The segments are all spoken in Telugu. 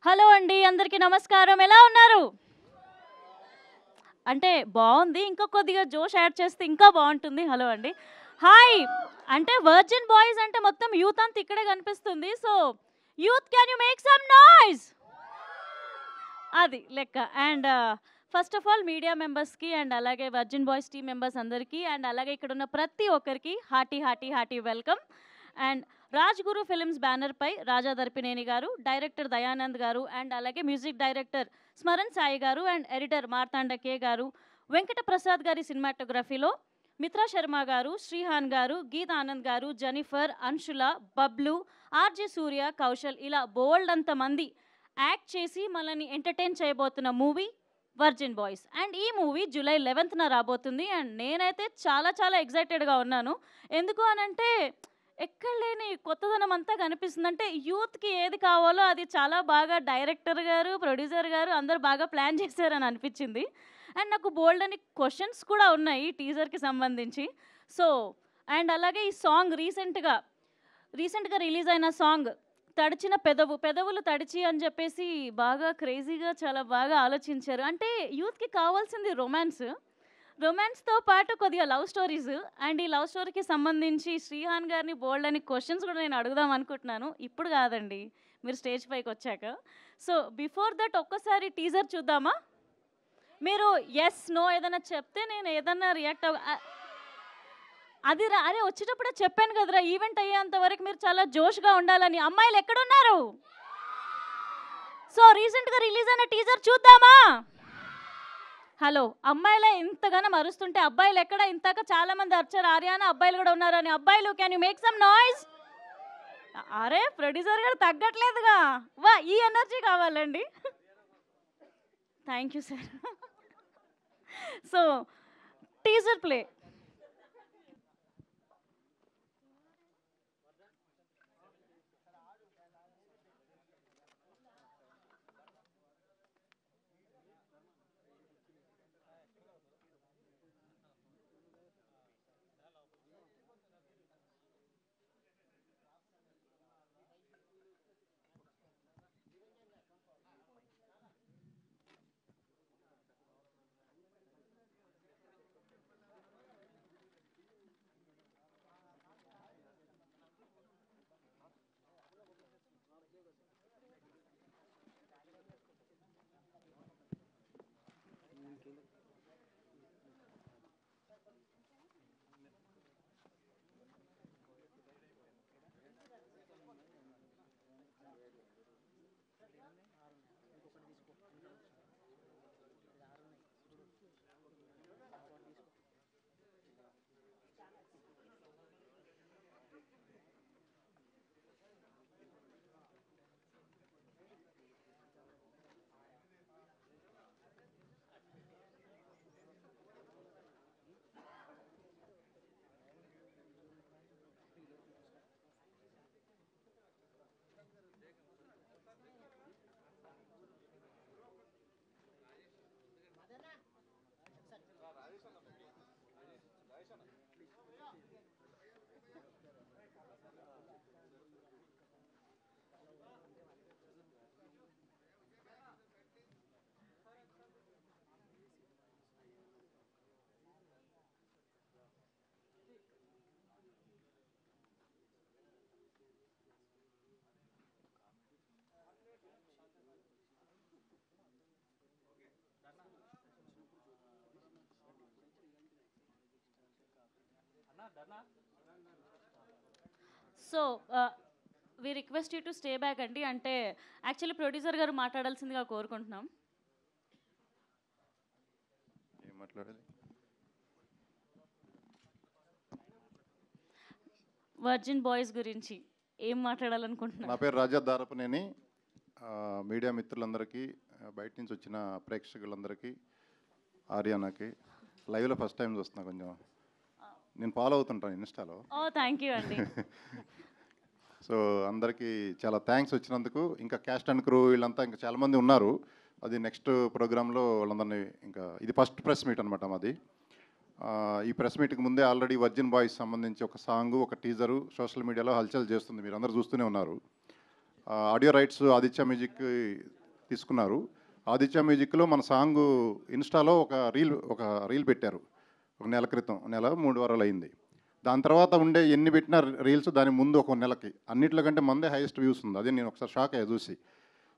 హలో అండి. అందరికీ నమస్కారం. ఎలా ఉన్నారు? అంటే బావుంది. ఇంకా కొద్దిగా జోష్ యాడ్ చేస్తే ఇంకా బావుంటుంది. హలో అండి. హాయ్! అంటే 'వర్జిన్ బాయ్స్' అంటే మొత్తం యూత్ అంతా ఇక్కడే కనిపిస్తుంది. So, youth can you make some noise? అది లెక్క. And first of all media మెంబర్స్‌కి అండ్ అలాగే 'వర్జిన్ బాయ్స్' టీమ్ మెంబర్స్ అందరికీ అండ్ అలాగే ఇక్కడున్న ప్రతి ఒక్కరికి hearty welcome. And 'Raj Guru films' బ్యానర్‌పై రాజా దర్పినేని గారు, డైరెక్టర్ దయానంద్ గారు అండ్ అలాగే మ్యూజిక్ డైరెక్టర్ స్మరణ్ సాయి గారు అండ్ ఎడిటర్ మార్తాండ కే గారు, వెంకట ప్రసాద్ గారి సినిమాటోగ్రఫీలో మిత్రా శర్మ గారు, శ్రీహాన్ గారు, గీత్ ఆనంద్ గారు, జెనిఫర్, అంశుల, బబ్లు, ఆర్‌జే సూర్య, కౌశల్ ఇలా బోలెడంత మంది యాక్ట్ చేసి మనల్ని ఎంటర్‌టైన్ చేయబోతున్న మూవీ 'వర్జిన్ బాయ్స్' అండ్ ఈ మూవీ జూలై 11న రాబోతుంది. అండ్ నేనైతే చాలా ఎక్సైటెడ్‌గా ఉన్నాను. ఎందుకు అనంటే ఎక్కడ లేని కొత్తదనం అంతా కనిపిస్తుంది. అంటే యూత్‌కి ఏది కావాలో అది చాలా బాగా డైరెక్టర్ గారు, ప్రొడ్యూసర్ గారు అందరూ బాగా ప్లాన్ చేశారని అనిపించింది. అండ్ నాకు బోలెడన్ని క్వెషన్స్ కూడా ఉన్నాయి టీజర్‌కి సంబంధించి. సో, అండ్ అలాగే ఈ సాంగ్ రీసెంట్‌గా రిలీజ్ అయిన సాంగ్ 'తడిచిన పెదవులు తడిచి' అని చెప్పేసి బాగా క్రేజీగా చాలా బాగా ఆలోచించారు. అంటే యూత్‌కి కావాల్సింది రొమాన్స్. రొమాన్స్‌తో పాటు కొద్దిగా లవ్ స్టోరీస్ అండ్ ఈ లవ్ స్టోరీకి సంబంధించి శ్రీహాన్ గారిని బోలెడన్ని క్వెషన్స్ కూడా నేను అడుగుదాం అనుకుంటున్నాను. ఇప్పుడు కాదండి. మీరు స్టేజ్ పైకొచ్చాక. సో, బిఫోర్ దట్ ఒక్కసారి టీజర్ చూద్దామా? మీరు యెస్, నో ఏదైనా చెప్తే నేను ఏదన్నా రియాక్ట్ అరే వచ్చేటప్పుడే చెప్పాను కదరా! ఈవెంట్ అయ్యేంత వరకు మీరు చాలా జోష్‌గా ఉండాలని. అమ్మాయిలు ఎక్కడున్నారు? సో, రీసెంట్‌గా రిలీజ్ అయిన టీజర్ చూద్దామా? హలో! అమ్మాయిలే ఇంతగనం అరుస్తుంటే అబ్బాయిలెక్కడ? ఇందాక చాలా మంది అరిచారు. ఆర్యానా అబ్బాయిలు గూడా ఉన్నారని. అబ్బాయిలు can you make some noise? అరే! ప్రొడ్యూసర్ గారు తగ్గట్లేదుగా. ఈ ఎనర్జీ కావాలండి. Thank you sir. So, teaser play. So, we request you to stay back అండి. అంటే యాక్చువల్లీ ప్రొడ్యూసర్ గారు మాట్లాడాల్సిందిగా కోరుకుంటున్నాం. ఏం మాట్లాడేది? 'వర్జిన్ బాయ్స్' గురించి ఏం నా మాట్లాడాలనుకుంటున్నారు? పేరు రాజా దారపనేని. మీడియా మిత్రులందరికీ, బయట నుంచి వచ్చిన ప్రేక్షకులందరికీ, ఆర్యానాకి లైవ్లో ఫస్ట్ టైం చూస్తున్నా. కొంచెం నేను ఫాలో అవుతుంటాను ఇన్స్టాలో. ఓహ్! థ్యాంక్ యూ అండి. సో అందరికీ చాలా థ్యాంక్స్ వచ్చినందుకు. ఇంకా క్యాస్ట్ అండ్ క్రూ వీళ్ళంతా ఇంకా చాలామంది ఉన్నారు. అది నెక్స్ట్ ప్రోగ్రాంలో వాళ్ళందరినీ ఇంకా ఇది ఫస్ట్ ప్రెస్ మీట్ అనమాట మాది. ఈ ప్రెస్ మీట్కి ముందే ఆల్రెడీ 'వర్జిన్ బాయ్స్' సంబంధించి ఒక సాంగు, ఒక టీజరు సోషల్ మీడియాలో హల్చల్ చేస్తుంది. మీరు అందరూ చూస్తూనే ఉన్నారు. ఆడియో రైట్స్ ఆదిత్య మ్యూజిక్ తీసుకున్నారు. ఆదిత్య మ్యూజిక్లో మన సాంగ్ ఇన్స్టాలో ఒక రీల్ పెట్టారు ఒక నెల క్రితం, నెల 3 వారాలు అయింది. దాని తర్వాత ఉండే ఎన్ని పెట్టిన రీల్స్ దాని ముందు ఒక నెలకి అన్నిట్లో కంటే మందే హైయెస్ట్ వ్యూస్ ఉంది. అదే నేను ఒకసారి షాక్ అయ్యా చూసి.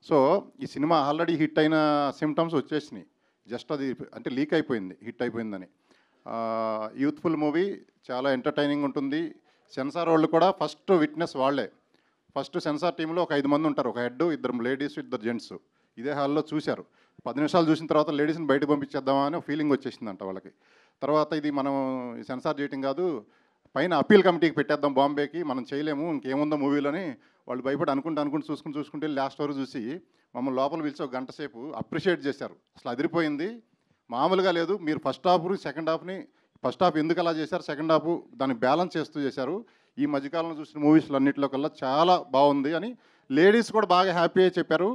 సో ఈ సినిమా ఆల్రెడీ హిట్ అయిన సిమ్టమ్స్ వచ్చేసినాయి. జస్ట్ అది అంటే లీక్ అయిపోయింది, హిట్ అయిపోయిందని. యూత్ఫుల్ మూవీ, చాలా ఎంటర్టైనింగ్ ఉంటుంది. సెన్సార్ వాళ్ళు కూడా ఫస్ట్ విట్నెస్ వాళ్ళే. ఫస్ట్ సెన్సార్ టీంలో ఒక 5 మంది ఉంటారు, ఒక హెడ్, 2 లేడీస్, 2 జెంట్స్. ఇదే హాల్లో చూశారు. 10 నిమిషాలు చూసిన తర్వాత లేడీస్ని బయట పంపించేద్దామా అని ఫీలింగ్ వచ్చేసిందంట వాళ్ళకి. తర్వాత ఇది మనం సెన్సార్ చేయటం కాదు, పైన అప్పీల్ కమిటీకి పెట్టేద్దాం బాంబేకి, మనం చేయలేము, ఇంకేముందో మూవీలోని వాళ్ళు భయపడి అనుకుంటూ చూసుకుంటే లాస్ట్ వరకు చూసి మమ్మల్ని లోపల పిలిచి ఒక గంట సేపు అప్రిషియేట్ చేశారు. అసలు అదిరిపోయింది, మామూలుగా లేదు. మీరు ఫస్ట్ హాఫ్ ఎందుకు అలా చేశారు, సెకండ్ హాఫ్ దాన్ని బ్యాలెన్స్ చేస్తూ చేశారు. ఈ మధ్యకాలంలో చూసిన మూవీస్లో అన్నింటిలో కల్లా చాలా బాగుంది అని లేడీస్ కూడా బాగా హ్యాపీ అయి చెప్పారు.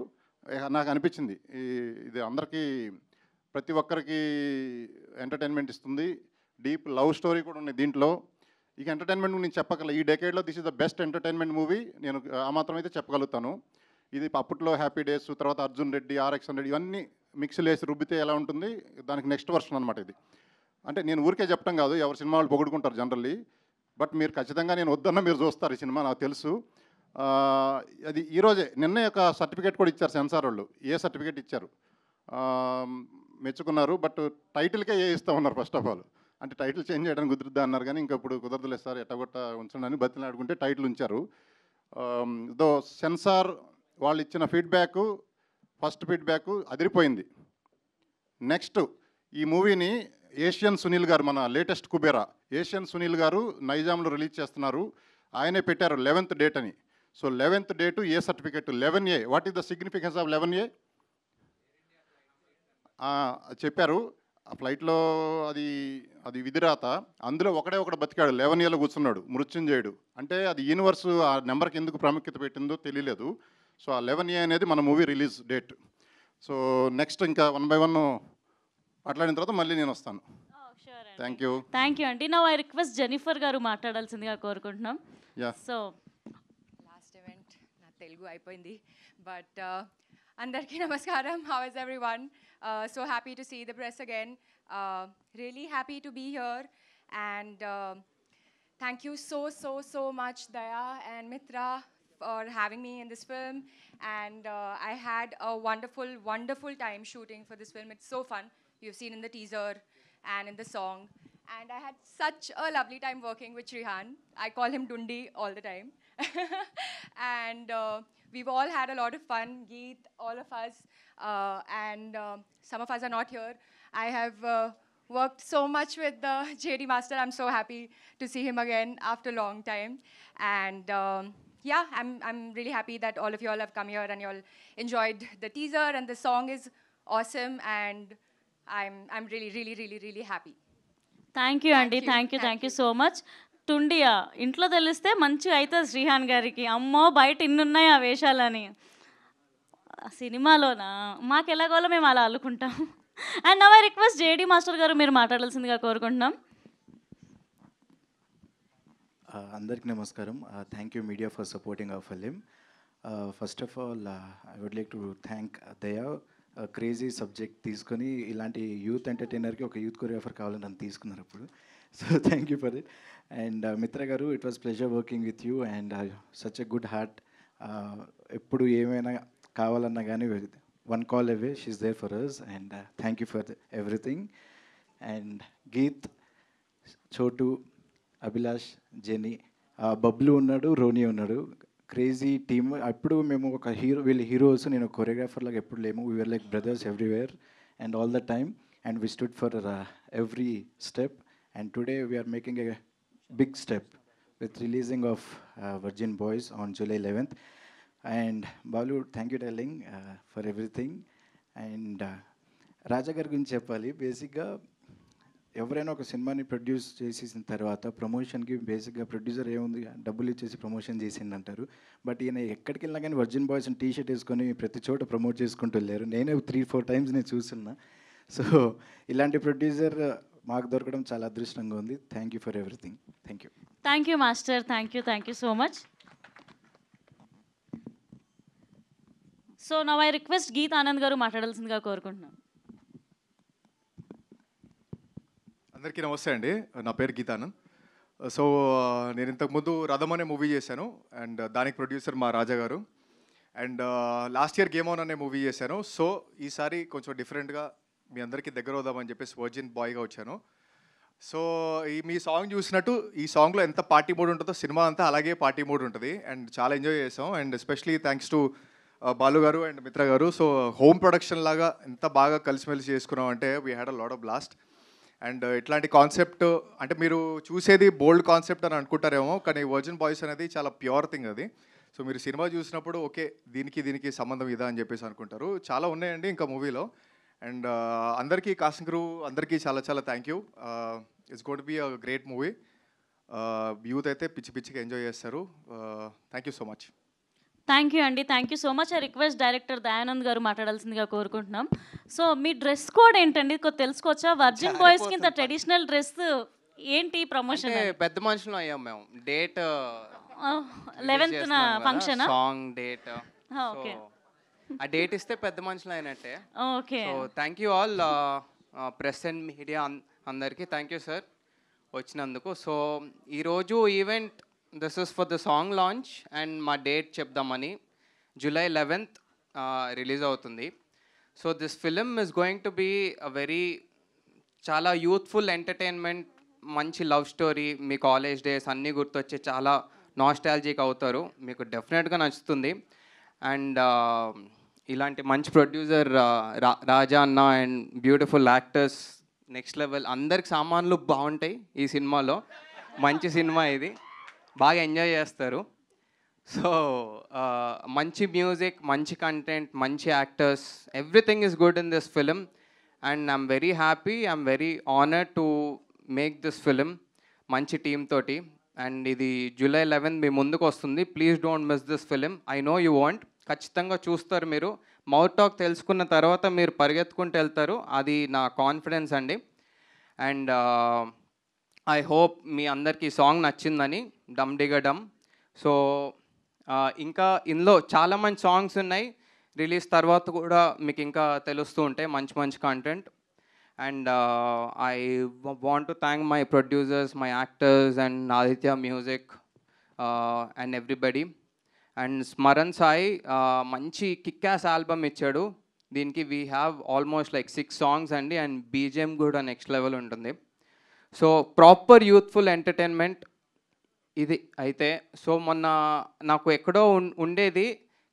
నాకు అనిపించింది ఇది అందరికీ, ప్రతి ఒక్కరికి ఎంటర్టైన్మెంట్ ఇస్తుంది. డీప్ లవ్ స్టోరీ కూడా ఉంది దీంట్లో. ఇక ఎంటర్టైన్మెంట్ నేను చెప్పగల, ఈ డెకేడ్లో this is the best entertainment movie, నేను ఆ మాత్రం అయితే చెప్పగలుగుతాను. ఇది అప్పట్లో హ్యాపీ డేస్, తర్వాత అర్జున్ రెడ్డి, RX 100 ఇవన్నీ మిక్స్లు వేసి రుబ్బితే ఎలా ఉంటుంది, దానికి నెక్స్ట్ వర్షన్ అనమాట ఇది. అంటే నేను ఊరికే చెప్పడం కాదు, ఎవరి సినిమా వాళ్ళు పొగుడుకుంటారు జనరల్లీ. బట్ మీరు ఖచ్చితంగా, నేను వద్దన్నా మీరు చూస్తారు ఈ సినిమా, నాకు తెలుసు. అది ఈరోజే నిన్నే ఒక సర్టిఫికేట్ కూడా ఇచ్చారు సెన్సార్ వాళ్ళు. ఏ సర్టిఫికేట్ ఇచ్చారు, మెచ్చుకున్నారు. బట్ టైటిల్కే ఇస్తూ ఉన్నారు ఫస్ట్ ఆఫ్ ఆల్. అంటే టైటిల్ చేంజ్ చేయడానికి కుదురుద్దా అన్నారు, కానీ ఇంకా ఇప్పుడు కుదరదులేదు సార్, ఎట్టగొట్ట ఉంచండి అని బతిలాడుకుంటే టైటిల్ ఉంచారు. దో సెన్సార్ వాళ్ళు ఇచ్చిన ఫీడ్బ్యాక్, ఫస్ట్ ఫీడ్బ్యాక్ అదిరిపోయింది. నెక్స్ట్ ఈ మూవీని ఏషియన్ సునీల్ గారు, మన లేటెస్ట్ కుబేరా ఏషియన్ సునీల్ గారు నైజాంలో రిలీజ్ చేస్తున్నారు. ఆయనే పెట్టారు 11th డేట్ అని. So 11th date A certificate 11A. What is the significance of 11A చెప్పారు. ఆ ఫ్లైట్లో అది విధిరాత. అందులో ఒకడు బతికాడు, 11Aలో కూర్చున్నాడు, మృత్యుంజయుడు. అంటే అది యూనివర్స్ ఆ నెంబర్కి ఎందుకు ప్రాముఖ్యత పెట్టిందో తెలియలేదు. సో ఆ 11A అనేది మన movie release date. So next ఇంకా 1 by 1 మాట్లాడిన తర్వాత మళ్ళీ నేను వస్తాను. థ్యాంక్ యూ అండి. నా ఐ రిక్వెస్ట్ జెనిఫర్ గారు మాట్లాడాల్సిందిగా కోరుకుంటున్నాం. సో లాస్ట్ ఈవెంట్ నా తెలుగు అయిపోయింది, బట్ అందరికీ నమస్కారం. How is everyone? So happy to see the press again. Really happy to be here, and thank you so much Daya and Mitra for having me in this film. And I had a wonderful time shooting for this film. It's so fun. You've seen in the teaser and in the song. And I had such a lovely time working with Shrihan. I call him Dundi all the time. And we've all had a lot of fun, Geet, all of us. And some of us are not here. I have worked so much with JD Master. I'm so happy to see him again after a long time. And yeah, I'm really happy that all of you all have come here and you all enjoyed the teaser, and the song is awesome, and I'm really happy. Thank you అండి. Thank you so much. టుండియా ఇంట్లో తెలిస్తే మంచిగా అవుతుంది శ్రీహాన్ గారికి. అమ్మో బయట ఇన్నున్నాయి ఆ వేషాలని, సినిమాలోనా మాకు ఎలాగోలో మేము అలా అల్లుకుంటాం. And now I request JD master గారు మీరు మాట్లాడాల్సిందిగా కోరుకుంటున్నాం. అందరికీ నమస్కారం. Thank you media for supporting our film. First of all I would like to thank Daya. Crazy subject తీసుకొని ఇలాంటి యూత్ ఎంటర్టైనర్కి ఒక యూత్ కొరియోగ్రాఫర్ కావాలని నన్ను తీసుకున్నారు అప్పుడు. So thank you for it. And మిత్ర గారు, it was pleasure working with you, and such a good heart. ఎప్పుడు ఏమైనా కావాలన్నా కానీ one call away, she's there for us, and thank you for everything. And Geet, Chotu, Abhilash, Jenny, Bablu unnadu, Roni unnadu, crazy team. Appudu memu oka hero, వీళ్ళు హీరోస్, నేను కొరియోగ్రాఫర్ లాగా ఎప్పుడు లేము. We were like brothers everywhere and all the time, and we stood for every step. And today we are making a big step with releasing of Virgin Boys on July 11th. And Balu, thank you darling for everything. And రాజా గారి గురించి చెప్పాలి. బేసిక్గా ఎవరైనా ఒక సినిమాని ప్రొడ్యూస్ చేసేసిన తర్వాత ప్రమోషన్కి బేసిక్గా ప్రొడ్యూసర్ ఏముంది, డబ్బులు ఇచ్చేసి ప్రమోషన్ చేసింది అంటారు. బట్ ఈయన ఎక్కడికి వెళ్ళినా కానీ వర్జిన్ బాయ్స్ టీ షర్ట్ వేసుకొని ప్రతి చోట ప్రమోట్ చేసుకుంటూ వెళ్ళారు. నేనే 3-4 times నేను చూస్తున్నా. సో ఇలాంటి ప్రొడ్యూసర్ మాకు దొరకడం చాలా అదృష్టంగా ఉంది. Thank you for everything. Thank you master. Thank you so much. So now I request Geeth Anand గారు మాట్లాడాల్సిందిగా కోరుకుంటున్నాను. అందరికీ నమస్తే అండి, నా పేరు గీతానంద్. సో నేను ఇంతకుముందు రథం అనే మూవీ చేశాను అండ్ దానికి ప్రొడ్యూసర్ మా రాజా గారు. And last year game on అనే మూవీ చేశాను. సో ఈసారి కొంచెం డిఫరెంట్గా మీ అందరికీ దగ్గర అవుదామని చెప్పేసి వర్జిన్ బాయ్గా వచ్చాను. సో మీ సాంగ్ చూసినట్టు ఈ సాంగ్లో ఎంత పార్టీ మూడ్ ఉంటుందో సినిమా అంతా అలాగే పార్టీ మూడ్ ఉంటుంది అండ్ చాలా ఎంజాయ్ చేసాం. And especially thanks to Balu గారు అండ్ మిత్ర గారు. సో హోమ్ ప్రొడక్షన్ లాగా ఎంత బాగా కలిసిమెలిసి చేసుకున్నాం అంటే we had a lot of blast. And ఇట్లాంటి కాన్సెప్ట్ అంటే మీరు చూసేది బోల్డ్ కాన్సెప్ట్ అని అనుకుంటారేమో, కానీ వర్జిన్ బాయ్స్ అనేది చాలా ప్యూర్ థింగ్ అది. సో మీరు సినిమా చూసినప్పుడు ఓకే దీనికి సంబంధం ఇదా అని చెప్పేసి అనుకుంటారు. చాలా ఉన్నాయండి ఇంకా మూవీలో. అండ్ అందరికీ కాస్టింగ్ క్రూ అందరికీ చాలా చాలా thank you. It's got be a great movie. Youth అయితే పిచ్చిగా ఎంజాయ్ చేస్తారు. Thank you so much. Thank you అండి, thank you so much. I request director Dayanand గారు మాట్లాడాల్సిందిగా కోరుకుంటున్నాం. సో మీ డ్రెస్ కోడ్ ఏంటండి, కొద్ది తెలుసుకోవచ్చా? వర్జిన్ బాయ్స్ కి ఇంత ట్రెడిషనల్ డ్రెస్ ఏంటి ప్రమోషన్? పెద్ద మనుషులు అయ్యాం మేము. Date 11th function song date. Okay, ఆ డేట్ ఇస్తే పెద్ద మనుషులు అయినట్టే. Okay. So thank you all press and media అందరికీ థ్యాంక్ యూ సార్ వచ్చినందుకు. సో ఈరోజు event this is for the song launch and మా డేట్ చెప్దామని. July 11th రిలీజ్ అవుతుంది. So this film is going to be a very చాలా యూత్ఫుల్ ఎంటర్టైన్మెంట్, మంచి లవ్ స్టోరీ, మీ కాలేజ్ డేస్ అన్నీ గుర్తొచ్చి చాలా నాస్టాలజిక్ అవుతారు. మీకు డెఫినెట్గా నచ్చుతుంది. అండ్ ఇలాంటి మంచి ప్రొడ్యూసర్ రాజా అన్న and beautiful actors next level, అందరికి సామాన్లు బాగుంటాయి ఈ సినిమాలో. మంచి సినిమా ఇది, బాగా ఎంజాయ్ చేస్తారు. సో మంచి మ్యూజిక్, మంచి కంటెంట్, మంచి actors, everything is good in this film. And I'm very happy, I'm very honoured to make this film మంచి టీమ్ తోటి. అండ్ ఇది July 11th మీ ముందుకు వస్తుంది. Please don't miss this film. I know you want, ఖచ్చితంగా చూస్తారు మీరు. మౌత్ టాక్ తెలుసుకున్న తర్వాత మీరు పరిగెత్తుకుంటూ వెళ్తారు, అది నా కాన్ఫిడెన్స్ అండి. అండ్ ఐ హోప్ మీ అందరికీ సాంగ్ నచ్చిందని, డమ్ డిగ డమ్. సో ఇంకా ఇందులో చాలా మంచి సాంగ్స్ ఉన్నాయి, రిలీజ్ తర్వాత కూడా మీకు ఇంకా తెలుస్తూ ఉంటాయి మంచి మంచి content. And I want to thank my producers, my actors and Aditya music and everybody. And Smaran Sai మంచి కిక్యాస్ ఆల్బమ్ ఇచ్చాడు. దీనికి we have almost like 6 songs అండి. అండ్ బీజిఎం కూడా నెక్స్ట్ లెవెల్ ఉంటుంది. సో ప్రాపర్ యూత్ఫుల్ ఎంటర్టైన్మెంట్ ఇది అయితే. సో మొన్న నాకు ఎక్కడో ఉండేది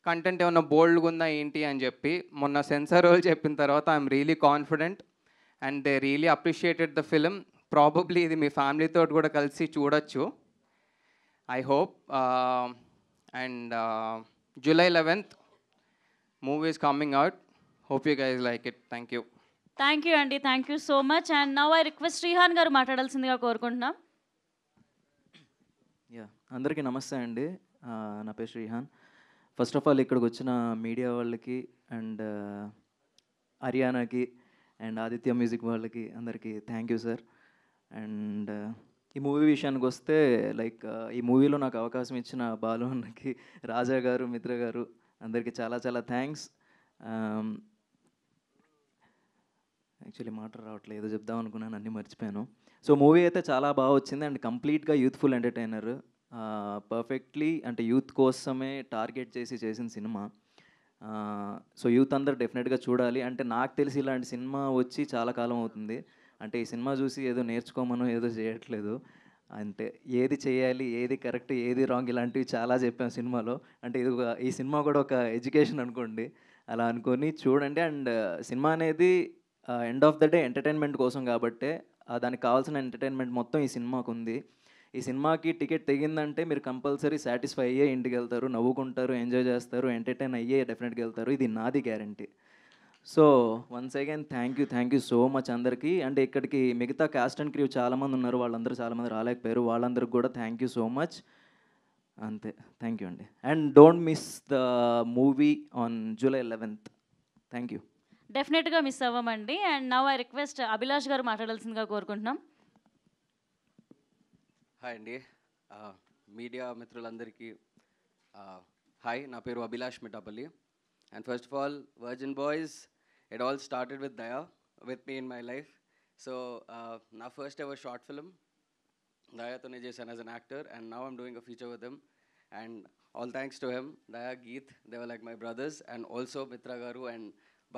కంటెంట్ ఏమన్నా బోల్డ్గా ఉందా ఏంటి అని చెప్పి, మొన్న సెన్సార్ వాళ్ళు చెప్పిన తర్వాత I'm really confident and they really appreciated the film. Probably ఇది మీ ఫ్యామిలీతో కూడా కలిసి చూడొచ్చు, I hope. And July 11th movie is coming out. Hope you guys like it. Thank you. Thank you అండి, thank you so much. And now I request Srihan గారు మాట్లాడాల్సిందిగా కోరుకుంటున్నాం. అందరికీ నమస్తే అండి, నా పేరు శ్రీహాన్. ఫస్ట్ ఆఫ్ ఆల్ ఇక్కడికి వచ్చిన మీడియా వాళ్ళకి అండ్ హర్యానాకి అండ్ ఆదిత్య మ్యూజిక్ వాళ్ళకి అందరికీ థ్యాంక్ యూ సార్. అండ్ ఈ మూవీ విషయానికి వస్తే లైక్ ఈ మూవీలో నాకు అవకాశం ఇచ్చిన బాలు అన్నకి, రాజా గారు, మిత్ర గారు అందరికీ చాలా చాలా థ్యాంక్స్. యాక్చువల్లీ మాట రావట్లేదు, ఏదో చెప్దాం అనుకున్నాను, అన్నీ మర్చిపోయాను. సో మూవీ అయితే చాలా బాగా వచ్చింది అండ్ కంప్లీట్గా యూత్ఫుల్ ఎంటర్టైనర్. పర్ఫెక్ట్లీ అంటే యూత్ కోసమే టార్గెట్ చేసిన సినిమా. సో యూత్ అందరు డెఫినెట్గా చూడాలి. అంటే నాకు తెలిసి ఇలాంటి సినిమా వచ్చి చాలా కాలం అవుతుంది. అంటే ఈ సినిమా చూసి ఏదో నేర్చుకోమనో ఏదో చేయట్లేదు, అంటే ఏది చేయాలి, ఏది కరెక్ట్, ఏది రాంగ్, ఇలాంటివి చాలా చెప్పాం సినిమాలో. అంటే ఇది ఈ సినిమా కూడా ఒక ఎడ్యుకేషన్ అనుకోండి, అలా అనుకొని చూడండి. అండ్ సినిమా అనేది end of the day entertainment కోసం కాబట్టే దానికి కావాల్సిన ఎంటర్టైన్మెంట్ మొత్తం ఈ సినిమాకు ఉంది. ఈ సినిమాకి టికెట్ తెగిందంటే మీరు కంపల్సరీ సాటిస్ఫై అయ్యే ఇంటికి వెళ్తారు, నవ్వుకుంటారు, ఎంజాయ్ చేస్తారు, ఎంటర్టైన్ అయ్యే డెఫినెట్గా వెళ్తారు, ఇది నాది guarantee. So once again thank you so much అందరికీ. అంటే ఇక్కడికి మిగతా కాస్ట్ అండ్ క్రూ చాలామంది ఉన్నారు, వాళ్ళందరూ చాలామంది రాలేకపోయారు, వాళ్ళందరికీ కూడా థ్యాంక్ యూ సో మచ్. అంతే, థ్యాంక్ యూ అండి. And don't miss the movie on July 11th. Thank you. డెఫినెట్గా మిస్ అవ్వమండి. And now I request Abhilash గారు మాట్లాడాల్సిందిగా కోరుకుంటున్నాం. హాయ్ అండి, మీడియా మిత్రులందరికీ హాయ్. నా పేరు Abhilash మిఠాపల్లి And first of all, Virgin Boys, it all started with Daya, with me in my life. So, my first ever short film, Daya tone chesan as an actor, and now I'm doing a feature with him. And all thanks to him, Daya, Geet, they were like my brothers, and also Mitra Garu and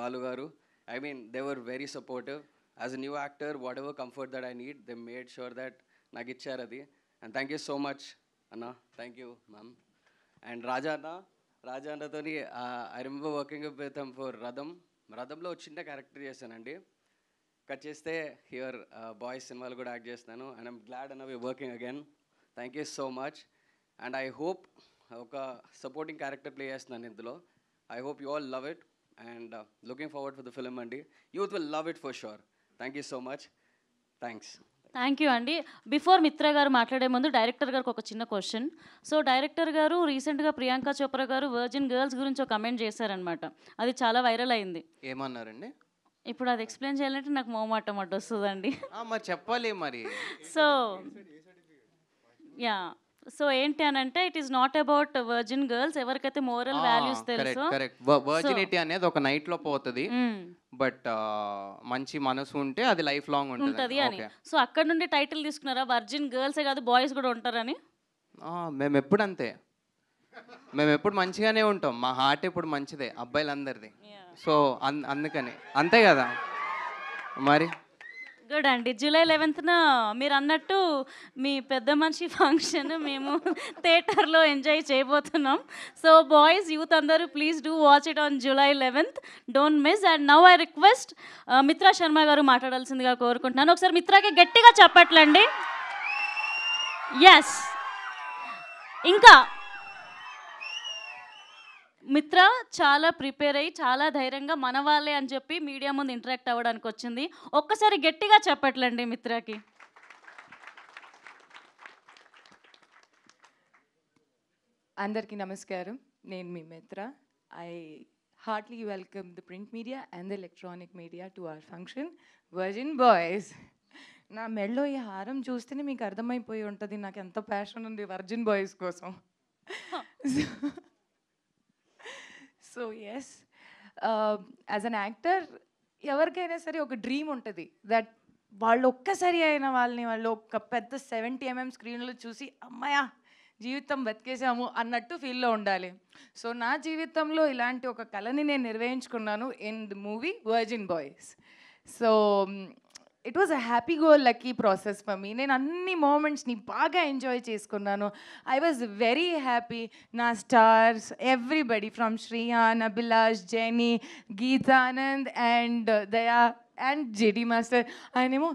Balu Garu. I mean, they were very supportive. As a new actor, whatever comfort that I need, they made sure that nagichcharu adi. And thank you so much, Anna. Thank you, ma'am. And Raja Anna toni, I remember working with him for Radham. Radhamlo chinna character చేశానండి. కట్ చేస్తే హియర్ బాయ్స్ సినిమాలు కూడా యాక్ట్ చేస్తున్నాను. అండ్ ఐమ్ గ్లాడ్ అన్న we working again. Thank you so much. And I hope ఒక సపోర్టింగ్ క్యారెక్టర్ ప్లే చేస్తున్నాను ఇందులో. I hope you all love it and looking forward for the film అండి. Youth will love it for sure. Thank you so much. Thanks. Thank you అండి. బిఫోర్ మిత్ర గారు మాట్లాడే ముందు డైరెక్టర్ గారికి ఒక చిన్న క్వశ్చన్. సో డైరెక్టర్ గారు రీసెంట్గా ప్రియాంక చోప్రా గారు వర్జిన్ గర్ల్స్ గురించి ఒక కమెంట్ చేశారనమాట. అది చాలా వైరల్ అయింది. ఏమన్నారండి? ఇప్పుడు అది ఎక్స్ప్లెయిన్ చేయాలంటే నాకు మొహమాటం అడ్డు వస్తుందండి. మరి చెప్పాలి మరి. సో యా, సో ఏంటి అని అంటే it is not about virgin girls. ఎవరికైతే మోరల్ వాల్యూస్ తెలుసో, కరెక్ట్. వర్జినిటీ అనేది ఒక నైట్ లో పోతుంది, బట్ మంచి మనసు ఉంటే అది లైఫ్ లాంగ్ ఉంటుంది అని. సో అక్కడ నుండి టైటిల్ తీసుకున్నారా వర్జిన్ గర్ల్సే కాదు బాయ్స్ కూడా ఉంటారని? మేము ఎప్పుడు అంతే, మేము ఎప్పుడు మంచిగానే ఉంటాం. మా హార్ట్ ఎప్పుడు మంచిదే అబ్బాయిలందరిది. సో అందుకని అంతే కదా మరి. గుడ్ అండి. జూలై 11న మీరు అన్నట్టు మీ పెద్ద మనిషి ఫంక్షన్ మేము థియేటర్లో ఎంజాయ్ చేయబోతున్నాం. సో బాయ్స్, యూత్ అందరూ please do watch it on July 11th. Don't miss. And now I request Mitra Sharma గారు మాట్లాడాల్సిందిగా కోరుకుంటున్నాను. ఒకసారి మిత్రాకి గట్టిగా చెప్పట్లండి. ఎస్. ఇంకా మిత్ర చాలా ప్రిపేర్ అయ్యి చాలా ధైర్యంగా మన వాళ్ళే అని చెప్పి మీడియా ముందు ఇంటరాక్ట్ అవ్వడానికి వచ్చింది. ఒక్కసారి గట్టిగా చెప్పట్లండి మిత్రకి. అందరికీ నమస్కారం. నేను మీ Mitra. I heartily welcome the print media and the electronic media to our function Virgin Boys. నా మెడలో ఈ హారం చూస్తేనే మీకు అర్థమైపోయి ఉంటుంది నాకు ఎంత ప్యాషన్ ఉంది వర్జిన్ బాయ్స్ కోసం. So yes, as an actor ఎవరికైనా సరే ఒక డ్రీమ్ ఉంటుంది దట్ వాళ్ళు ఒక్కసారి అయినా వాళ్ళు ఒక పెద్ద 70 mm స్క్రీన్లో చూసి అమ్మాయ జీవితం బతికేసాము అన్నట్టు ఫీల్లో ఉండాలి. సో నా జీవితంలో ఇలాంటి ఒక కళని నేను నిర్వహించుకున్నాను in the movie virgin boys. So it was a happy go lucky process for me. నేను అన్ని మూమెంట్స్ని బాగా ఎంజాయ్ చేసుకున్నాను. I was very happy. నా stars everybody from Shreyan, Abhilash, Jeni, Geetanand and Daya and JD master, ఆయనేమో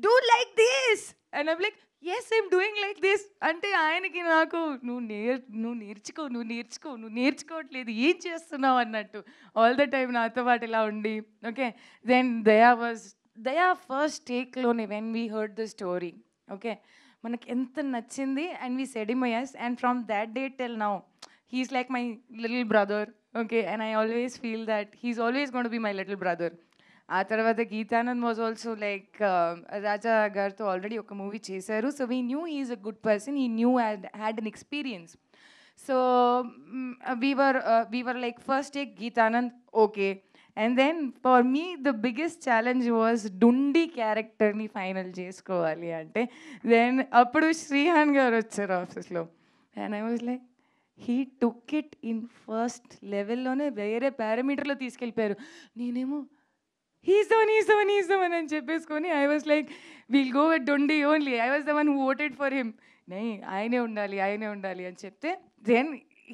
do like this and I'm like yes I'm doing like this అంటే ఆయనకి నాకు నువ్వు నేర్చుకోవట్లేదు, ఏం చేస్తున్నావు అన్నట్టు ఆల్ ద టైమ్ నాతో పాటు ఇలా ఉండి. ఓకే, దెన్ దయా ఫస్ట్ టేక్లోనే when we heard the story, okay, మనకి ఎంత నచ్చింది and we said him yes, and from that day till now he's like my little brother, okay, and I always feel that he's always going to be my little brother. ఆ తర్వాత Geethanand was also like Raja గారితో ఆల్రెడీ ఒక మూవీ చేశారు. So we knew he's a good person, he knew had an experience. సో we were like first take Geetanand, okay. And then for me the biggest challenge was Dundi character ni final chesukovali ante. Then appudu Srihan garu vacharu office lo and I was like he took it in first level lone vere parameter lo తీసుకెళ్ళిపోయారు. నేనేమో he's the one అని చెప్పేసుకొని I was like we'll go with Dundi only. I was the one who voted for him. ఆయనే ఉండాలి అని చెప్తే then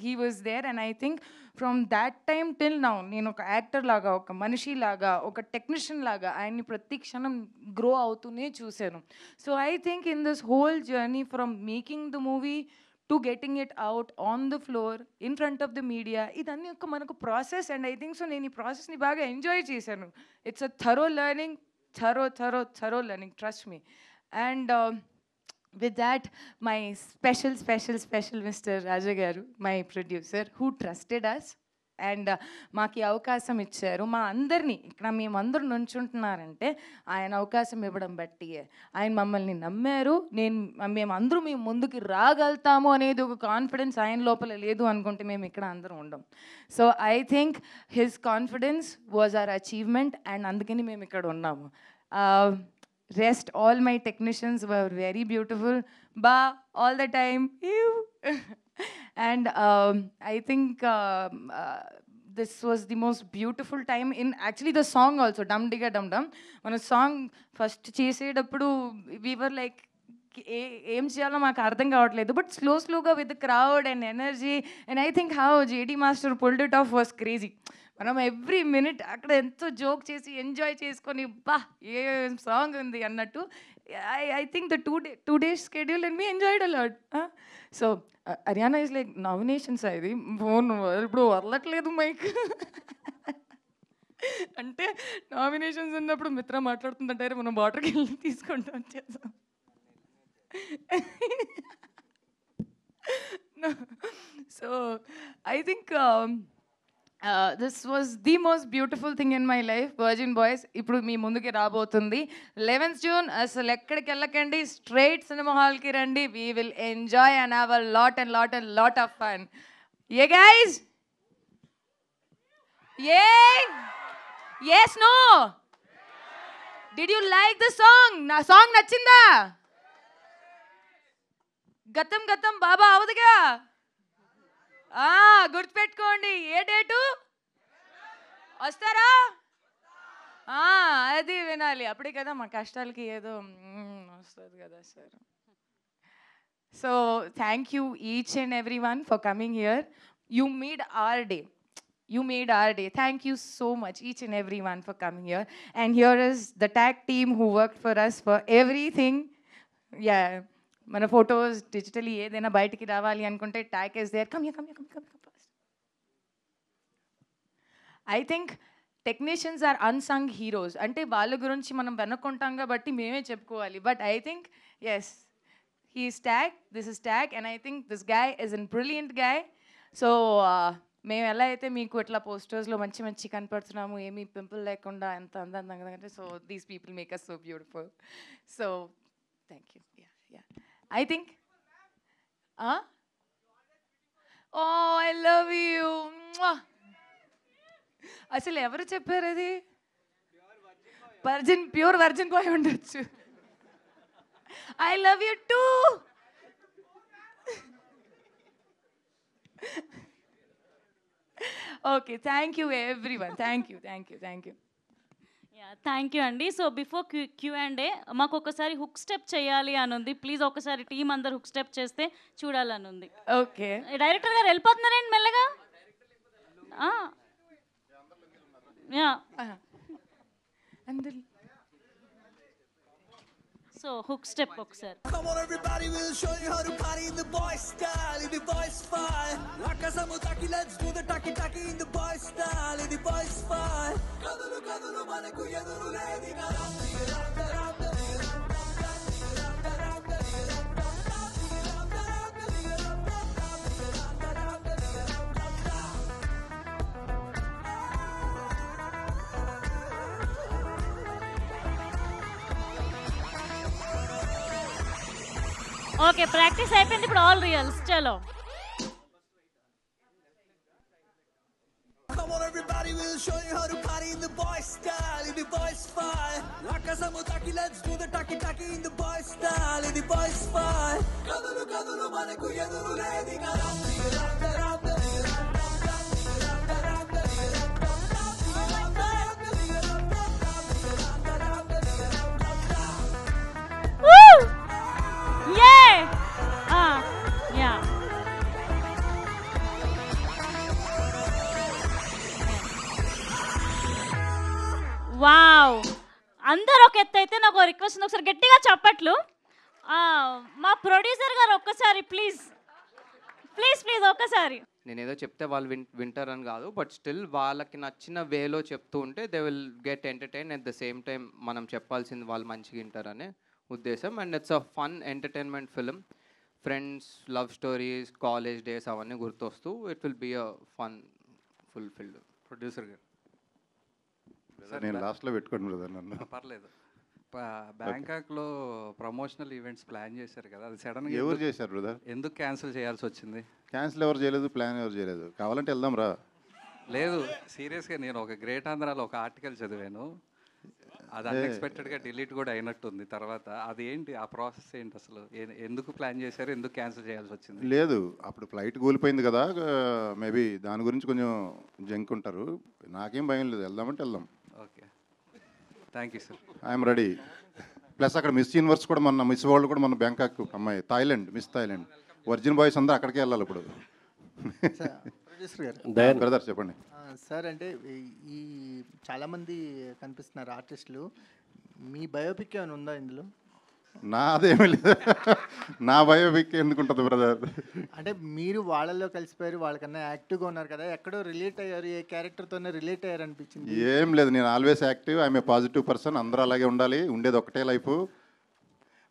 he was there and I think from that time till now నేను ఒక యాక్టర్ లాగా, ఒక మనిషి లాగా, ఒక టెక్నీషియన్ లాగా ఆయన్ని ప్రతి క్షణం గ్రో అవుతూనే చూశాను. So I think in this whole journey from making the movie to getting it out on the floor in front of the media, ఇదన్నీ ఒక మనకు process and I think so నేను ఈ ప్రాసెస్ని బాగా ఎంజాయ్ చేశాను. It's a thorough learning, thorough learning, trust me. And with that, my special Mr. Raja Garu, my producer, who trusted us and మాకు ఈ అవకాశం ఇచ్చారు. మా అందరినీ ఇక్కడ మేమందరూ నుంచుంటున్నారంటే ఆయన అవకాశం ఇవ్వడం బట్టి. ఆయన మమ్మల్ని నమ్మారు. మేమందరూ మేము ముందుకు రాగలుగుతాము అనేది ఒక కాన్ఫిడెన్స్ ఆయన లోపల లేదు అనుకుంటే మేము ఇక్కడ అందరం ఉండం. So I think his confidence was our achievement and అందుకని మేము ఇక్కడ ఉన్నాము. Rest, all my technicians were very beautiful. Ba, all the time. Ew. And I think this was the most beautiful time in actually the song also, Dum Digga Dum Dum. When a song first చేసేటప్పుడు we were like, ఏం చేయాలో మాకు అర్థం కావట్లేదు. బట్ స్లోగా with the crowd and energy and I think how JD master pulled it of was crazy. మనం ఎవ్రీ మినిట్ అక్కడ ఎంతో జోక్ చేసి ఎంజాయ్ చేసుకొని బా ఏ సాంగ్ ఉంది అన్నట్టు. I think the two days schedule and me enjoyed a lot. So Haryana is like nominations ఇది ఫోన్ ఇప్పుడు వదలట్లేదు మైక్ అంటే నామినేషన్స్ ఉన్నప్పుడు మిత్ర మాట్లాడుతుందంటారు మనం వాటర్కి వెళ్ళి తీసుకుంటాం చేసాం. So I think this was the most beautiful thing in my life. Virgin Boys ఇప్పుడు మీ ముందుకి రాబోతుంది 11th June. అసలు ఎక్కడికి వెళ్ళకండి, స్ట్రైట్ సినిమా హాల్కి రండి. We will enjoy and have a lot of fun. Yeah guys? Yeah? Yes, no? Did you like the song? నా సాంగ్ నచ్చిందా? గతం గతం బాబా అవదుగా. గుర్తుపెట్టుకోండి. ఏ డేటు వస్తారా? అది వినాలి, అప్పుడే కదా మా కష్టాలకి ఏదో వస్తుంది కదా sir. So thank you each and every one for coming here. You made our day. Thank you so much, each and everyone, for coming here. And here is the tag team who worked for us for everything. Yeah. మన ఫొటోస్ డిజిటలీ ఏదైనా బయటికి రావాలి అనుకుంటే tag is there. Come first. I think technicians are unsung heroes. అంటే వాళ్ళ గురించి మనం వెనుకుంటాం కాబట్టి మేమే చెప్పుకోవాలి. But I think yes he is tag, this is tag and I think this guy is an brilliant guy. So మేము ఎలా అయితే మీకు ఇట్లా పోస్టర్స్లో మంచి కనపడుతున్నాము, ఏమీ పింపుల్ లేకుండా ఎంత అందంగా అంటే, so these people make us so beautiful. So thank you. I think oh I love you. అసలు ఎవరు చెప్పారు అది? ప్యూర్ వర్జిన్ బాయ్ ఉండొచ్చు. I love you too. Okay, thank you everyone. Thank you. Thank you అండి. సో బిఫోర్ Q&A మాకు ఒకసారి హుక్ స్టెప్ చేయాలి అని ఉంది. ప్లీజ్ ఒకసారి టీం అందరు హుక్ స్టెప్ చేస్తే చూడాలని ఉంది. ఓకే, డైరెక్టర్ గారు వెళ్ళిపోతున్నారండి మెల్లగా. సో హుక్ స్టెప్ ఒకసారి. Come on everybody, we'll show you how to party in the boy style, in the boys fire. Rakasamu taki, let's do the taki in the boy style, in the boys fire. Kadulu manaku eduru ledi garam. Okay, practice అయిపోయింది, ఇప్పుడు ఆల్ రియల్స్. చలో. Come on everybody, we'll show you how to party in the boy style, in the boys fire. Rakasamu taki, let's do the taki in the boy style, in the boys fire. Kadulu manaku eduru ledi garam. Wow, అందరు ఒక ఎత్తు అయితే నాకు రిక్వెస్ట్ ఉంది, ఒకసారి గట్టిగా చప్పట్లు. మా ప్రొడ్యూసర్ గారు ఒక్కసారి ప్లీజ్ ఒక్కసారి. నేను ఏదో చెప్తే వాళ్ళు వింటారని కాదు, బట్ స్టిల్ వాళ్ళకి నచ్చిన వేలో చెప్తూ ఉంటే they will get entertain. At the same time మనం చెప్పాల్సింది వాళ్ళు మంచిగా వింటారనే ఉద్దేశం. And it's a fun entertainment film. Friends, love stories, college days అవన్నీ గుర్తొస్తూ it will be a fulfilled. Producer గారు నేను లాస్ట్లో పెట్టుకోండి బ్రదర్ నన్ను. పర్లేదు. బ్యాంకాక్లో ప్రమోషనల్ ఈవెంట్స్ ప్లాన్ చేశారు కదా, అది సడన్గా ఎవరు చేశారు బ్రదర్? ఎందుకు క్యాన్సిల్ చేయాల్సి వచ్చింది? క్యాన్సిల్ ఎవరు చేయలేదు, ప్లాన్ ఎవరు చేయలేదు. కావాలంటే వెళ్దాం రా. లేదు, సీరియస్గా నేను ఒక గ్రేట్ ఆంధ్రాలో ఒక ఆర్టికల్ చదివాను, అది అన్ఎక్స్పెక్టెడ్గా డిలీట్ కూడా అయినట్టుంది తర్వాత. అది ఏంటి ఆ ప్రాసెస్ ఏంటి అసలు? ఎందుకు ప్లాన్ చేశారు, ఎందుకు క్యాన్సిల్ చేయాల్సి వచ్చింది? లేదు, అప్పుడు ఫ్లైట్ కూలిపోయింది కదా, మేబీ దాని గురించి కొంచెం జంక్ ఉంటారు. నాకేం భయం లేదు, వెళ్దామంటే వెళ్దాం. Okay, thank you sir. I'm ready. Plus అక్కడ మిస్ యూనివర్స్ కూడా మొన్న, మిస్ వరల్డ్ కూడా మొన్న బ్యాంకాక్ అమ్మాయి, Thailand, miss Thailand. Virgin boys అందరూ అక్కడికే వెళ్ళాలి ఇప్పుడు. ప్రొడ్యూసర్ గారు, బ్రదర్ చెప్పండి సార్. అంటే ఈ చాలామంది కనిపిస్తున్నారు ఆర్టిస్టులు, మీ బయోపిక్ ఏమైనా ఉందా ఇందులో? నాదేమీ లేదు. నా బయోపిక్ ఎందుకు ఉంటుంది బ్రదర్? అంటే మీరు వాళ్ళల్లో కలిసిపోయారు, వాళ్ళకన్నా యాక్టివ్గా ఉన్నారు కదా, ఎక్కడో రిలేట్ అయ్యారు, ఏ క్యారెక్టర్తోనే రిలేట్ అయ్యారు అనిపించింది. ఏం లేదు, నేను always active, I'm a positive person. అందరూ అలాగే ఉండాలి, ఉండేది ఒకటే లైఫ్.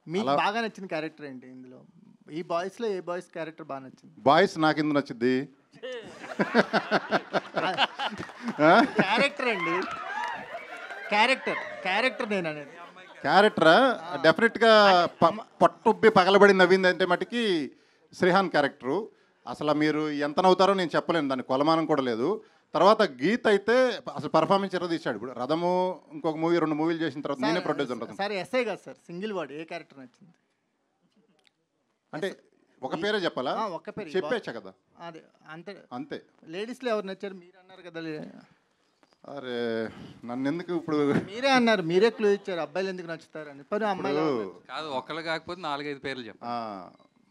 మీకు బాగా నచ్చిన క్యారెక్టర్ ఏంటి ఇందులో? ఈ బాయ్స్లో ఏ బాయ్స్ క్యారెక్టర్ బాగా నచ్చింది? బాయ్స్ నాకు ఎందుకు నచ్చింది? క్యారెక్టర్ అండి, క్యారెక్టర్ నేను అనేది. క్యారెక్టరా? డెఫినెట్గా పట్టుబ్బి పగలబడి నవ్వింది అంటే మటుకి శ్రీహాన్ క్యారెక్టరు. అసలు మీరు ఎంత నవ్వుతారో నేను చెప్పలేను, దాని కొలమానం కూడా లేదు. తర్వాత గీత్ అయితే అసలు పర్ఫార్మెన్స్ ఎర్ర తీశాడు. ఇప్పుడు రథము ఇంకొక మూవీ, 2 మూవీలు చేసిన తర్వాత నేనే ప్రొడ్యూసర్ ఉంటుంది. సార్ ఎస్ఐ కాదు సార్, సింగిల్ వర్డ్, ఏ క్యారెక్టర్ నచ్చింది? అంటే ఒక పేరే చెప్పాలా? ఒక పేరు చెప్పేచ్చా కదా. అదే అంతే అంతే. లేడీస్లో ఎవరు నచ్చారు? మీరు అన్నారు కదా. అరే నన్ను ఎందుకు ఇప్పుడు? మీరే అన్నారు, మీరే క్లూ ఇచ్చారు అబ్బాయిలు ఎందుకు నచ్చుతారు అని. పని అమ్మాయిలు కాదు, ఒకళ్ళు కాకపోతే 4-5 పేర్లు చెప్పు.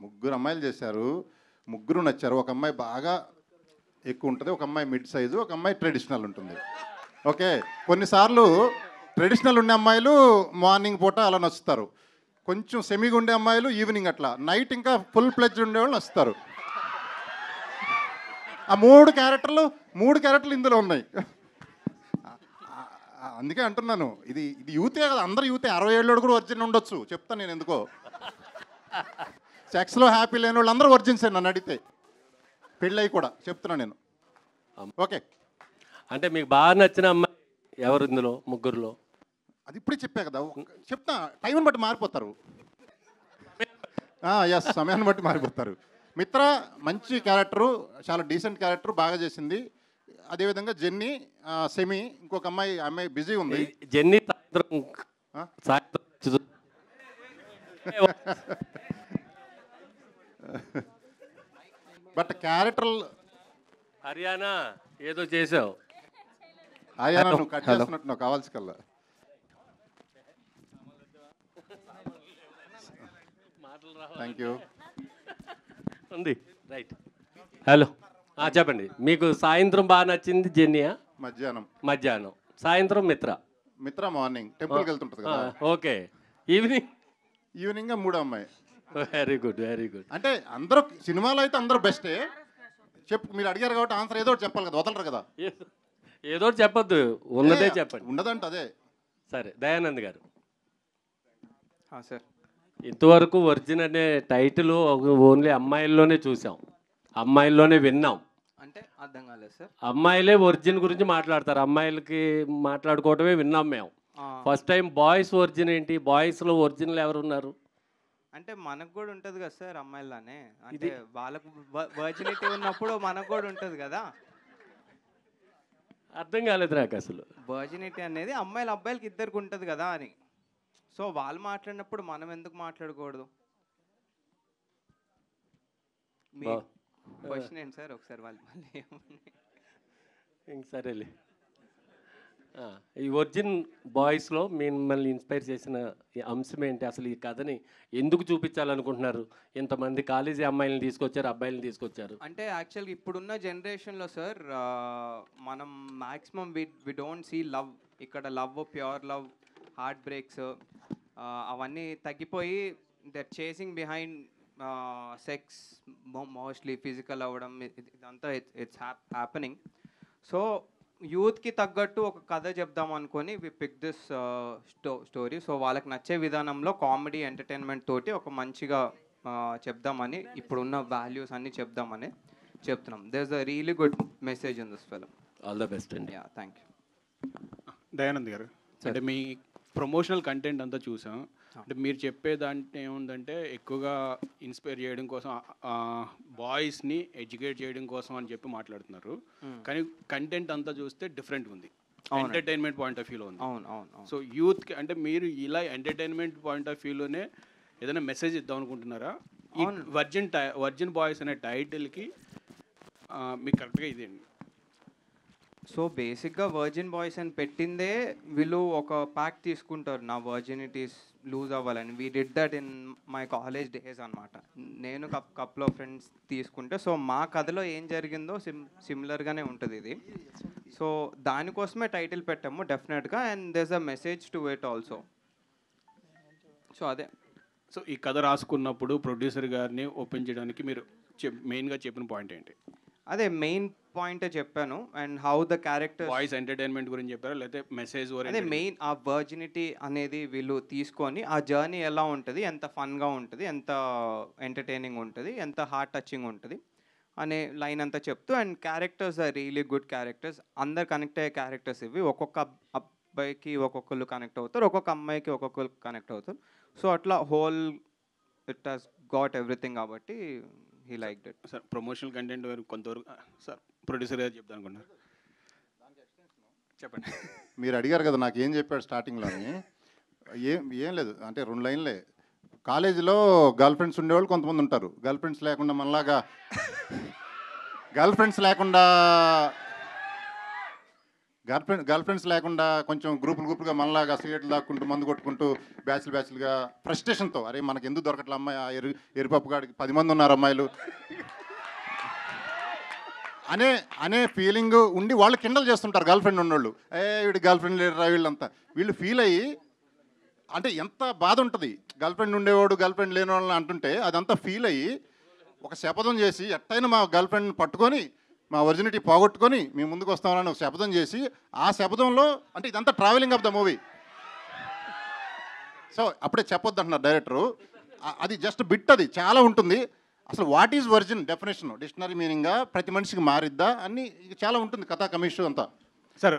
3 అమ్మాయిలు చేశారు, 3 నచ్చారు. ఒక అమ్మాయి బాగా ఎక్కువ ఉంటుంది, ఒక అమ్మాయి మిడ్ సైజు, ఒక అమ్మాయి ట్రెడిషనల్ ఉంటుంది. ఓకే, కొన్నిసార్లు ట్రెడిషనల్ ఉండే అమ్మాయిలు మార్నింగ్ పూట అలా నచ్చుతారు, కొంచెం సెమీగా ఉండే అమ్మాయిలు ఈవినింగ్, అట్లా నైట్ ఇంకా ఫుల్ ప్లెడ్జ్ ఉండేవాళ్ళు నచ్చుతారు. ఆ 3 క్యారెక్టర్లు ఇందులో ఉన్నాయి. అందుకే అంటున్నాను, ఇది యూతే కదా, అందరు యూతే. 60 ఏళ్ళు కూడా వర్జిన్ ఉండొచ్చు, చెప్తాను నేను ఎందుకో. సెక్స్లో హ్యాపీ లేని వాళ్ళు అందరూ వర్జిన్సే నన్ను అడిగితే, పెళ్ళయి కూడా చెప్తున్నా నేను. ఓకే, అంటే మీకు బాగా నచ్చిన అమ్మాయి ఎవరు ఇందులో 3లో? అది ఇప్పుడే చెప్పా కదా, చెప్తా. టైంని బట్టి మారిపోతారు. ఎస్, సమయాన్ని బట్టి మారిపోతారు. మిత్ర మంచి క్యారెక్టరు, చాలా డీసెంట్ క్యారెక్టర్, బాగా చేసింది. అదేవిధంగా జెన్నీ, సెమీ, ఇంకొక అమ్మాయి బిజీ ఉంది. జెన్నీ బట్ క్యారెక్టర్ హర్యానా ఏదో చేసావు. హర్యానా నువ్వు కట్ చేస్తున్నట్టు నువ్వు కావాల్సి కల్లా. Thank you. ఉంది రైట్. హలో, చెప్పండి. మీకు సాయంత్రం బాగా నచ్చింది జెన్నీయా? మధ్యాహ్నం. సాయంత్రం మిత్ర మార్నింగ్ టెంపుల్కి వెళ్తుంటుంది కదా. ఓకే. ఈవినింగ్ 3 అమ్మాయి. Very good. అంటే అందరూ సినిమాలో అయితే అందరూ బెస్టే. మీరు అడిగారు కాబట్టి ఆన్సర్ ఏదో ఒకటి చెప్పాలి కదా, వదలరు కదా. ఏదో ఒకటి చెప్పొద్దు, ఉన్నదే చెప్పండి. ఉండదంట అదే. సరే, దయానంద్ గారు. సార్, ఇంతవరకు వర్జిన్ అనే టైటిల్ ఓన్లీ అమ్మాయిల్లోనే చూసాం, అమ్మాయిల్లోనే విన్నాం. అంటే అర్థం కాలేదు సార్. అమ్మాయిలే వర్జిన్ గురించి మాట్లాడతారు, అమ్మాయిలకి మాట్లాడుకోవటమే విన్నాం మేము. ఫస్ట్ టైం బాయ్స్ వర్జిన్ ఏంటి? బాయ్స్లో ఒరిజినల్ ఎవరు ఉన్నారు? అంటే మనకు కూడా ఉంటుంది కదా సార్ అమ్మాయిలానే, అంటే వాళ్ళకు వర్జినిటీ ఉన్నప్పుడు మనకు కూడా ఉంటుంది కదా. అర్థం కాలేదు నాకు అసలు. వర్జినిటీ అనేది అబ్బాయిలకి ఇద్దరికి ఉంటుంది కదా అని. సో వాళ్ళు మాట్లాడినప్పుడు మనం ఎందుకు మాట్లాడకూడదు? మీ క్వశ్చన్ ఏంటి సార్? ఒకసారి వాళ్ళు ఇంక సరేలే. ఈ ఒరిజిన్ బాయ్స్లో మిమ్మల్ని ఇన్స్పైర్ చేసిన అంశం ఏంటి? అసలు ఈ కథని ఎందుకు చూపించాలనుకుంటున్నారు? ఇంతమంది కాలేజీ అమ్మాయిలను తీసుకొచ్చారు, అబ్బాయిలను తీసుకొచ్చారు. అంటే యాక్చువల్గా ఇప్పుడున్న జనరేషన్లో సార్ మనం maximum we don't see love. ఇక్కడ love, pure love, heart breaks అవన్నీ తగ్గిపోయి that chasing behind sex, mostly physical అవ్వడం, ఇదంతా ఇట్స్ హ్యాపెనింగ్. సో యూత్కి తగ్గట్టు ఒక కథ చెప్దాం అనుకొని వి పిక్ దిస్ స్టోరీ. సో వాళ్ళకి నచ్చే విధానంలో కామెడీ, ఎంటర్టైన్మెంట్ తోటి ఒక మంచిగా చెప్దామని, ఇప్పుడున్న వాల్యూస్ అన్నీ చెప్దామని చెప్తున్నాం. There is a really good message in this film. All the best అండి. Thank you. దయానంద్ గారు, అంటే మీ ప్రమోషనల్ కంటెంట్ అంతా చూసాం. అంటే మీరు చెప్పేదంటే ఏముందంటే ఎక్కువగా ఇన్స్పైర్ చేయడం కోసం, బాయ్స్ని ఎడ్యుకేట్ చేయడం కోసం అని చెప్పి మాట్లాడుతున్నారు. కానీ కంటెంట్ అంతా చూస్తే డిఫరెంట్ ఉంది, ఎంటర్టైన్మెంట్ పాయింట్ ఆఫ్ వ్యూలో ఉంది. అవును. సో యూత్కి అంటే మీరు ఇలా ఎంటర్టైన్మెంట్ పాయింట్ ఆఫ్ వ్యూలోనే ఏదైనా మెసేజ్ ఇద్దాం అనుకుంటున్నారా? ఈ వర్జిన్ బాయ్స్ అనే టైటిల్కి మీకు కరెక్ట్గా ఇదేండి. సో బేసిక్గా వర్జిన్ బాయ్స్ అని పెట్టిందే వీళ్ళు ఒక ప్యాక్ తీసుకుంటారు నా వర్జినిటీస్ లూజ్ అవ్వాలని. We did that in my college days అనమాట. నేను కప్లో ఫ్రెండ్స్ తీసుకుంటే, సో మా కథలో ఏం జరిగిందో సిమిలర్గానే ఉంటుంది ఇది. సో దానికోసమే టైటిల్ పెట్టాము డెఫినెట్గా, and there's a message to it also. So అదే. సో ఈ కథ రాసుకున్నప్పుడు ప్రొడ్యూసర్ గారిని ఒప్పించడానికి మీరు మెయిన్గా చెప్పిన పాయింట్ ఏంటి? అదే మెయిన్ పాయింటే చెప్పాను. And how the character voice entertainment గురించి చెప్పారా, లేకపోతే మెసేజ్? అదే మెయిన్ ఆ వర్జినిటీ అనేది వీళ్ళు తీసుకొని ఆ జర్నీ ఎలా ఉంటుంది, ఎంత ఫన్గా ఉంటుంది, ఎంత ఎంటర్టైనింగ్ ఉంటుంది, ఎంత హార్ట్ టచింగ్ ఉంటుంది అనే లైన్ అంతా చెప్తూ, and characters are really good characters. అందరు కనెక్ట్ అయ్యే క్యారెక్టర్స్ ఇవి. ఒక్కొక్క అబ్బాయికి ఒక్కొక్కరు కనెక్ట్ అవుతారు, ఒక్కొక్క అమ్మాయికి ఒక్కొక్కరు కనెక్ట్ అవుతారు. సో అట్లా whole it has got everything కాబట్టి he like it. Sir promotional content కొంతవరకు సార్ ప్రొడ్యూసర్ గారు చెప్తాను అనుకున్నారు, చెప్పండి. మీరు అడిగారు కదా నాకు ఏం చెప్పాడు స్టార్టింగ్లోని. ఏం లేదు, అంటే 2 లైన్లే. కాలేజీలో గర్ల్ ఫ్రెండ్స్ ఉండేవాళ్ళు కొంతమంది ఉంటారు, గర్ల్ ఫ్రెండ్స్ లేకుండా మనలాగా గర్ల్ ఫ్రెండ్స్ లేకుండా కొంచెం గ్రూపులుగా మనలాగా సిగరెట్లు దాక్కుంటూ మందు కొట్టుకుంటూ బ్యాచ్లుగా ఫ్రస్ట్రేషన్తో, అరే మనకి ఎందుకు దొరకట్లే అమ్మాయి, ఆ ఎరుపప్పు గాడికి 10 మంది ఉన్నారు అమ్మాయిలు అనే ఫీలింగ్ ఉండి వాళ్ళు కిండల్ చేస్తుంటారు గర్ల్ ఫ్రెండ్ ఉన్నోళ్ళు. వీడి గర్ల్ ఫ్రెండ్ లేడరా వీళ్ళంతా. వీళ్ళు ఫీల్ అయ్యి, అంటే ఎంత బాధ ఉంటుంది గర్ల్ ఫ్రెండ్ ఉండేవాడు గర్ల్ ఫ్రెండ్ లేని వాళ్ళని అంటుంటే, అదంతా ఫీల్ అయ్యి ఒక శపథం చేసి ఎట్టయినా మా గర్ల్ ఫ్రెండ్ని పట్టుకొని మా ఒరిజినిటీ పోగొట్టుకొని మేము ముందుకు వస్తామని ఒక శపథం చేసి, ఆ శపథంలో అంటే ఇదంతా travelling of the movie. So అప్పుడే చెప్పొద్దు అంటున్నారు డైరెక్టరు. అది జస్ట్ బిట్, అది చాలా ఉంటుంది. అసలు what is virgin definition, dictionary మీనింగ్గా ప్రతి మనిషికి మారిద్దా అని చాలా ఉంటుంది కథా కమిషన్ అంతా. సార్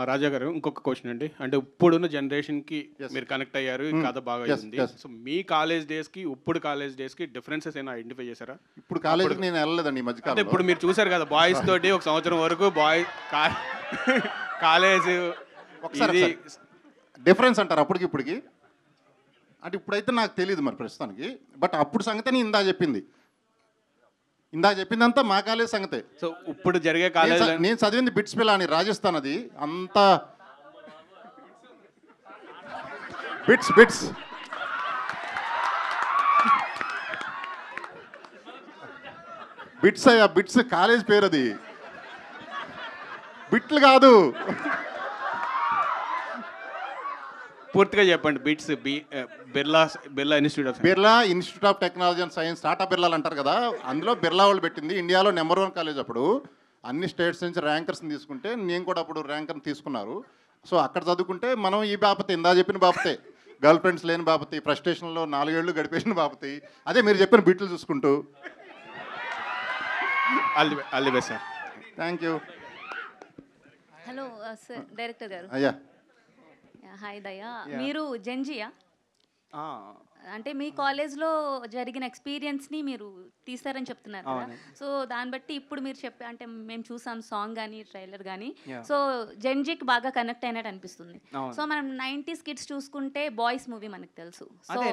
రాజా గారు, ఇంకొక క్వశ్చన్ అండి. అంటే ఇప్పుడున్న జనరేషన్కి మీరు కనెక్ట్ అయ్యారు, ఈ కథ బాగా ఉంది. సో మీ కాలేజ్ డేస్కి ఇప్పుడు కాలేజ్ డేస్కి డిఫరెన్సెస్ ఏమైనా ఐడెంటిఫై చేశారా? ఇప్పుడు కాలేజ్ నేను వెళ్ళలేదండి ఈ మధ్యకాలం. అంటే ఇప్పుడు మీరు చూసారు కదా, బాయ్స్ తోటి 1 సంవత్సరం వరకు కాలేజ్. ఒకసారి డిఫరెన్స్ అంటారు అప్పటికి ఇప్పటికి? అంటే ఇప్పుడైతే నాకు తెలియదు మరి ప్రస్తుతానికి, బట్ అప్పుడు సంగతి ఇందాక చెప్పిందంతా మా కాలేజ్ సంగతే. సో ఇప్పుడు జరిగే కాలేజ్ నేను చదివింది బిట్స్ పిల్ల అని రాజస్థాన్, అది అంతా బిట్స్ అయ్యా, బిట్స్ కాలేజ్ పేరు, అది బిట్లు కాదు. పూర్తిగా చెప్పండి. BITS Birla Institute of Technology and Science, Tata బిర్లాలు అంటారు కదా, అందులో బిర్లా వాళ్ళు పెట్టింది. ఇండియాలో నెంబర్ 1 కాలేజ్ అప్పుడు. అన్ని స్టేట్స్ నుంచి ర్యాంకర్స్ని తీసుకుంటే నేను కూడా అప్పుడు ర్యాంకర్ని తీసుకున్నారు. సో అక్కడ చదువుకుంటే మనం ఈ బాపతే, ఇందా చెప్పిన బాపతే, గర్ల్ ఫ్రెండ్స్ లేని బాపతి, ఫ్రస్ట్రేషన్లో 4 ఏళ్ళు గడిపేసిన బాపతి, అదే మీరు చెప్పిన బిట్లు చూసుకుంటూ. All the best sir. Thank you. Hello sir, director గారు. అయ్యా హాయ్ దయా, మీరు జెన్జియా? అంటే మీ కాలేజ్లో జరిగిన ఎక్స్పీరియన్స్ని మీరు తీస్తారని చెప్తున్నారు కదా. సో దాన్ని బట్టి ఇప్పుడు మీరు అంటే మేము చూసాం సాంగ్ కానీ ట్రైలర్ కానీ, సో జెన్జీకి బాగా కనెక్ట్ అయినట్టు అనిపిస్తుంది. సో మనం 90s కిడ్స్ చూసుకుంటే బాయ్స్ మూవీ మనకు తెలుసు. అదే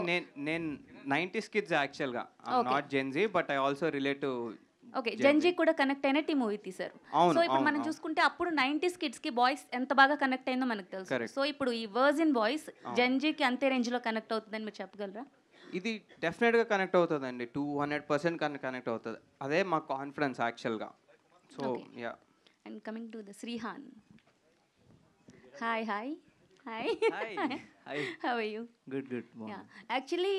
నేను 90s కిడ్స్ యాక్చువల్గా, not Gen Z, but I also relate to. Okay, Gen Z కూడా కనెక్ట్ అయినట్టు ఈ మూవీ తీశారు. సో ఇప్పుడు మనం చూసుకుంటే అప్పుడు 90s కిడ్స్ కి బాయ్స్ ఎంత బాగా కనెక్ట్ అయిందో మనకు తెలుసు. సో ఇప్పుడు ఈ వర్జిన్ బాయ్స్ జెన్జీకి అంతే రేంజ్ లో కనెక్ట్ అవుతుందని మీరు చెప్పగలరా? ఇది డెఫినెట్గా కనెక్ట్ అవుతుందండి, 200% కనెక్ట్ అవుతుంది. అదే మా కాన్ఫిడెన్స్ యాక్చువల్గా. So yeah. And coming to the Srihan. Hi hi hi hi, how are you? Good. Actually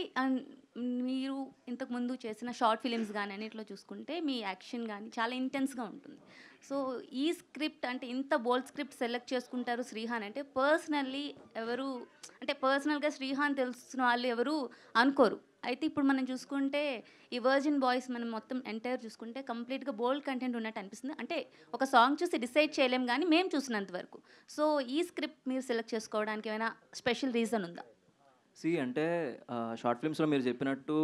మీరు ఇంతకుముందు చేసిన షార్ట్ ఫిలిమ్స్ కానీ అన్నిట్లో చూసుకుంటే మీ యాక్షన్ కానీ చాలా ఇంటెన్స్గా ఉంటుంది. సో ఈ స్క్రిప్ట్ అంటే ఇంత బోల్డ్ స్క్రిప్ట్ సెలెక్ట్ చేసుకుంటారు శ్రీహాన్ అంటే పర్సనల్గా శ్రీహాన్ తెలిసిన వాళ్ళు ఎవరు అనుకోరు. అయితే ఇప్పుడు మనం చూసుకుంటే ఈ వర్జిన్ బాయ్స్ మనం మొత్తం ఎంటైర్ చూసుకుంటే కంప్లీట్గా బోల్డ్ కంటెంట్ ఉన్నట్టు అనిపిస్తుంది. అంటే ఒక సాంగ్ చూసి డిసైడ్ చేయలేం కానీ మేము చూసినంత వరకు. సో ఈ స్క్రిప్ట్ మీరు సెలెక్ట్ చేసుకోవడానికి ఏమైనా స్పెషల్ రీజన్ ఉందా? అంటే షార్ట్ ఫిల్మ్స్లో మీరు చెప్పినట్టు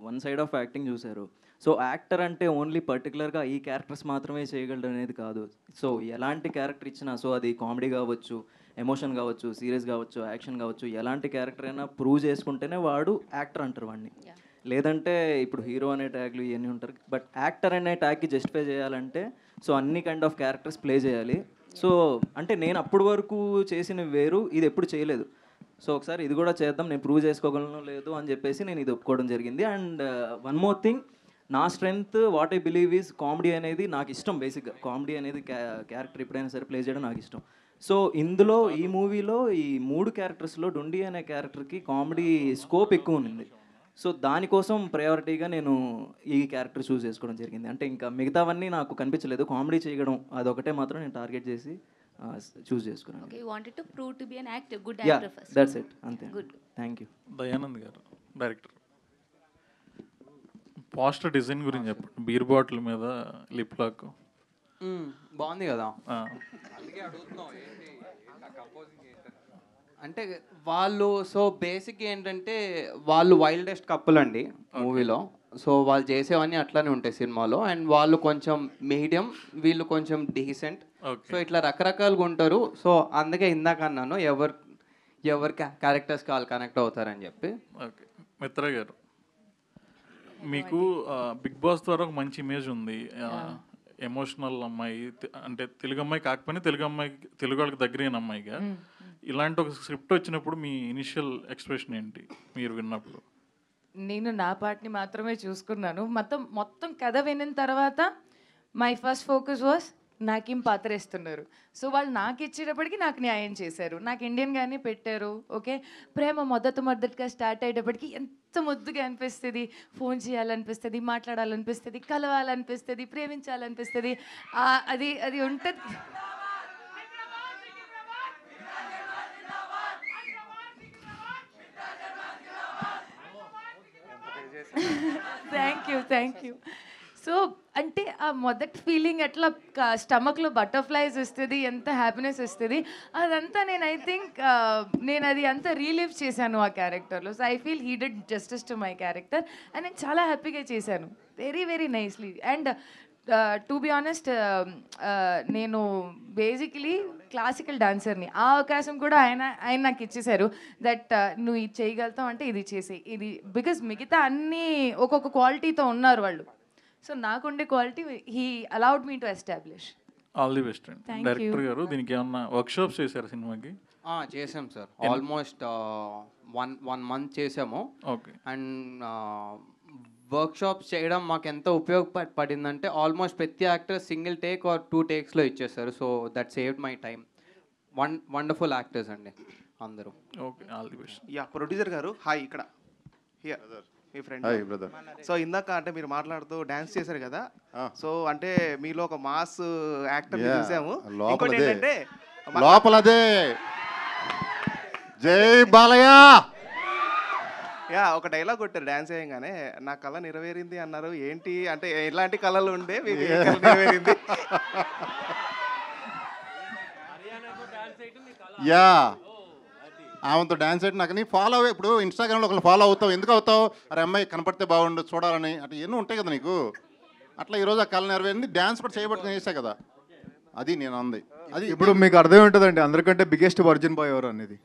వన్ సైడ్ ఆఫ్ యాక్టింగ్ చూశారు. సో యాక్టర్ అంటే ఓన్లీ పర్టికులర్గా ఈ క్యారెక్టర్స్ మాత్రమే చేయగలడు అనేది కాదు. సో ఎలాంటి క్యారెక్టర్ ఇచ్చినా, సో అది కామెడీ కావచ్చు, ఎమోషన్ కావచ్చు, సీరియస్ కావచ్చు, యాక్షన్ కావచ్చు, ఎలాంటి క్యారెక్టర్ అయినా ప్రూవ్ చేసుకుంటేనే వాడు యాక్టర్ అంటారు వాడిని. లేదంటే ఇప్పుడు హీరో అనే ట్యాగ్లు ఇవన్నీ ఉంటారు, బట్ యాక్టర్ అనే ట్యాగ్కి జస్టిఫై చేయాలంటే సో అన్ని కైండ్ ఆఫ్ క్యారెక్టర్స్ ప్లే చేయాలి. సో అంటే నేను అప్పటి వరకు చేసిన వేరు, ఇది ఎప్పుడు చేయలేదు. సో ఒకసారి ఇది కూడా చేద్దాం, నేను ప్రూవ్ చేసుకోగలను లేదు అని చెప్పేసి నేను ఇది ఒప్పుకోవడం జరిగింది. అండ్ వన్ మోర్ థింగ్, నా strength what I believe is comedy అనేది నాకు ఇష్టం. బేసిక్గా కామెడీ అనేది క్యారెక్టర్ ఎప్పుడైనా సరే ప్లే చేయడం నాకు ఇష్టం. సో ఇందులో ఈ మూవీలో ఈ 3 క్యారెక్టర్స్లో డొండి అనే క్యారెక్టర్కి కామెడీ స్కోప్ ఎక్కువ ఉంది. సో దానికోసం ప్రయారిటీగా నేను ఈ క్యారెక్టర్ చూస్ చేసుకోవడం జరిగింది. అంటే ఇంకా మిగతావన్నీ నాకు కనిపించలేదు, కామెడీ చేయడం అదొకటే మాత్రం నేను టార్గెట్ చేసి చూస్ చేసుకున్నాను. Okay, you wanted to prove to be an actor, good Yeah, actor first. that's it. అంతే. Good. Thank you. దయానంద్ గారు డైరెక్టర్. పోస్టర్ డిజైన్ గురించి చెప్పండి. బీర్ బాటిల్ మీద లిప్ లాక్ బాగుంది కదా. అంటే వాళ్ళు సో బేసిక్ ఏంటంటే వాళ్ళు వైల్డెస్ట్ కప్పుల్ అండి మూవీలో. సో వాళ్ళు చేసేవన్నీ అట్లానే ఉంటాయి సినిమాలో. అండ్ వాళ్ళు కొంచెం మీడియం, వీళ్ళు కొంచెం డీసెంట్. సో ఇట్లా రకరకాలుగా ఉంటారు. సో అందుకే ఇందాక అన్నాను ఎవరి క్యారెక్టర్స్కి వాళ్ళు కనెక్ట్ అవుతారని చెప్పి. ఓకే, మిత్ర గారు, మీకు బిగ్ బాస్ ద్వారా ఒక మంచి ఇమేజ్ ఉంది. ఎమోషనల్ అమ్మాయి, అంటే తెలుగు అమ్మాయి కాకపోయినా తెలుగు వాళ్ళకి దగ్గరైన అమ్మాయిగా. ఇలాంటి ఒక స్క్రిప్ట్ వచ్చినప్పుడు మీ ఇనిషియల్ ఎక్స్ప్రెషన్ ఏంటి మీరు విన్నప్పుడు? నేను నా పార్ట్ని మాత్రమే చూసుకున్నాను. మొత్తం కథ విన్న తర్వాత మై ఫస్ట్ ఫోకస్ వాస్ నాకేం పాత్ర ఇస్తున్నారు. సో వాళ్ళు నాకు ఇచ్చేటప్పటికి నాకు న్యాయం చేశారు, నాకు ఇండియన్గానే పెట్టారు. ఓకే, ప్రేమ మొదటగా స్టార్ట్ అయ్యేటప్పటికి ఎంత ముద్దుగా అనిపిస్తుంది, ఫోన్ చేయాలనిపిస్తుంది, మాట్లాడాలనిపిస్తుంది, కలవాలనిపిస్తుంది, ప్రేమించాలనిపిస్తుంది. అది అది ఉంటుంది. Thank you. సో అంటే ఆ మొదటి ఫీలింగ్ అట్లా స్టమక్లో బటర్ఫ్లైస్ వస్తుంది, ఎంత హ్యాపీనెస్ వస్తుంది, అదంతా నేను ఐ థింక్ నేను అది అంతా రీలివ్ చేశాను ఆ క్యారెక్టర్లో. So I feel he did justice to my character and నేను చాలా హ్యాపీగా చేశాను, very nicely. And to be honest, నేను బేసికలీ క్లాసికల్ డాన్సర్ని. ఆ అవకాశం కూడా ఆయన నాకు ఇచ్చేశారు. దట్ నువ్వు ఇది చేయగలుగుతావు అంటే ఇది చేసే ఇది, బికాజ్ మిగతా అన్నీ ఒక్కొక్క క్వాలిటీతో ఉన్నారు వాళ్ళు. సో నాకుండే quality he allowed me to establish. All the best అండి. డైరెక్టర్ గారు, దీనికి ఏమన్నా వర్క్షాప్స్ చేశారు సినిమాకి? చేసాం సార్, ఆల్మోస్ట్ 1 month చేసాము. ఓకే. అండ్ వర్క్షాప్స్ చేయడం మాకు ఎంత ఉపయోగపడిందంటే ఆల్మోస్ట్ ప్రతి యాక్టర్ సింగిల్ టేక్ ఆర్ 2 takesలో ఇచ్చేస్తారు. So that saved my time. Wonderful actors అండి అందరూ. Okay, all the best. Yeah, producer గారు హాయ్. ఇక్కడ మీ ఫ్రెండ్. Hi brother. సో ఇందాక అంటే మీరు మాట్లాడుతూ డాన్స్ చేశారు కదా, సో అంటే మీలో ఒక మాస్ యాక్టర్ చూసాము. ఇంకోటి ఏంటంటే లోపలదే జై బాలయ్య. యా, ఒక డైలాగ్ కొట్టారు డాన్స్ చేయగానే, నా కళ నెరవేరింది అన్నారు. ఏంటి అంటే ఎలాంటి కళలు ఉండే మీకు నెరవేరింది? యా, ఆమెతో డాన్స్ చేయడం నాకు ఫాలో అవ్వే. ఇప్పుడు ఇన్స్టాగ్రామ్లో ఒకళ్ళు ఫాలో అవుతావు, ఎందుకు అవుతావు? అరే అమ్మాయి కనపడితే బాగుండు చూడాలని, అట్లా ఎన్నో ఉంటాయి కదా నీకు. అట్లా ఈరోజు ఆ కళ నెరవేరింది, డాన్స్ కూడా చేయబట్టి చేసా కదా, అది నేను అంది. అది ఇప్పుడు మీకు అర్థం ఉంటుందండి అందరికంటే బిగ్గెస్ట్ వర్జిన్ బాయ్ ఎవరు అనేది.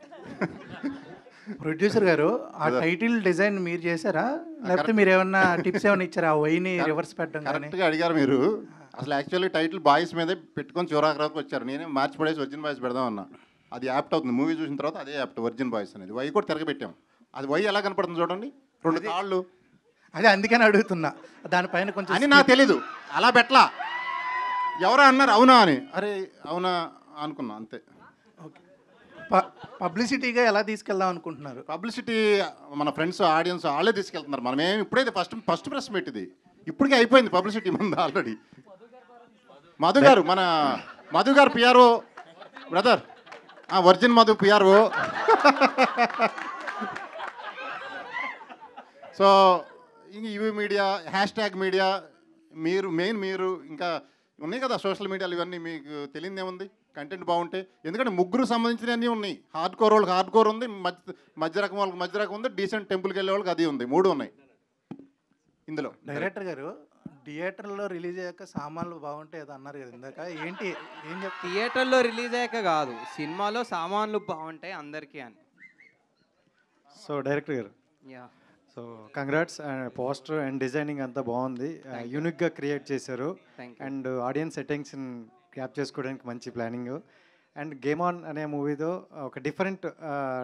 ప్రొడ్యూసర్ గారు, ఆ టైటిల్ డిజైన్ మీరు చేశారా లేకపోతే మీరు ఏమన్నా టిప్స్ ఏమైనా ఇచ్చారా? ఆ వైని రివర్స్ పెట్టడం కరెక్ట్గా అడిగారు మీరు. అసలు యాక్చువల్లీ టైటిల్ బాయ్స్ మీదే పెట్టుకొని చివరాకు వచ్చారు. నేనే మార్చి పడేసి వర్జిన్ బాయ్స్ పెడదామన్నా. అది యాప్ట్ అవుతుంది, మూవీ చూసిన తర్వాత అదే యాప్ట్ వర్జిన్ బాయ్స్ అనేది. వై కూడా తిరగబెట్టాం. అది వై ఎలా కనపడుతుంది చూడండి, 2 కాళ్ళు. అదే అందుకని అడుగుతున్నా, దానిపైన కొంచెం అని నాకు తెలీదు, అలా పెట్టలా. ఎవరో అన్నారు అవునా అని, అరే అవునా అనుకున్నా అంతే. పబ్లిసిటీగా ఎలా తీసుకెళ్దాం అనుకుంటున్నారు? పబ్లిసిటీ మన ఫ్రెండ్స్ ఆడియన్స్ వాళ్ళే తీసుకెళ్తున్నారు. మనమేం ఇప్పుడైతే ఫస్ట్ ప్రెస్ పెట్టింది, ఇప్పటికే అయిపోయింది పబ్లిసిటీ మంది ఆల్రెడీ. మన మధు గారు PRO brother, virgin Madhu PRO. So ఇంక ఇవి మీడియా హ్యాష్ ట్యాగ్ మీడియా మీరు ఇంకా ఉన్నాయి కదా సోషల్ మీడియాలు, ఇవన్నీ మీకు తెలియదు ఏముంది కంటెంట్ బాగుంటే. ఎందుకంటే ముగ్గురు సంబంధించినవన్నీ ఉన్నాయి. హార్డ్ కోర్ వాళ్ళకి హార్డ్ కోర్ ఉంది, మధ్య రకం వాళ్ళకి మధ్య రకం ఉంది, డీసెంట్ టెంపుల్కి వెళ్ళే వాళ్ళకి అది ఉంది. 3 ఉన్నాయి ఇందులో. డైరెక్టర్ గారు థియేటర్లో రిలీజ్ అయ్యాక సామాన్లు బాగుంటాయి అది అన్నారు కదా ఇందాక, ఏంటి ఏం చెప్తారు? థియేటర్లో రిలీజ్ అయ్యాక కాదు, సినిమాలో సామాన్లు బాగుంటాయి అందరికీ అని. సో డైరెక్టర్ గారు, yeah, so congrats. Poster and designing అంతా బాగుంది, యూనిక్గా క్రియేట్ చేశారు. అండ్ ఆడియన్స్ అటెన్షన్ క్యాప్ చేసుకోవడానికి మంచి ప్లానింగ్. అండ్ గేమ్ ఆన్ అనే మూవీతో ఒక డిఫరెంట్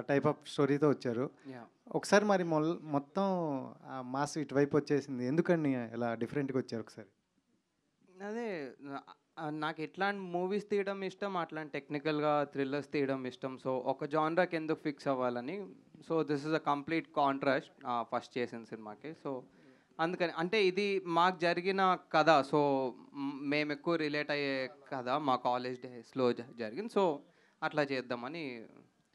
టైప్ ఆఫ్ స్టోరీతో వచ్చారు. ఒకసారి మరి మొత్తం మాస్ ఇటువైపు వచ్చేసింది, ఎందుకని ఇలా డిఫరెంట్గా వచ్చారు ఒకసారి? అదే నాకు ఎట్లాంటి మూవీస్ తీయడం ఇష్టం, అట్లాంటి టెక్నికల్గా థ్రిల్లర్స్ తీయడం ఇష్టం. సో ఒక జానరాకి ఎందుకు ఫిక్స్ అవ్వాలని. So this is a complete contrast first చేసిన సినిమాకి. సో అందుకని అంటే ఇది మాకు జరిగిన కథ, సో మేము ఎక్కువ రిలేట్ అయ్యే కథ మా కాలేజ్ డేస్లో జరిగింది. సో అట్లా చేద్దామని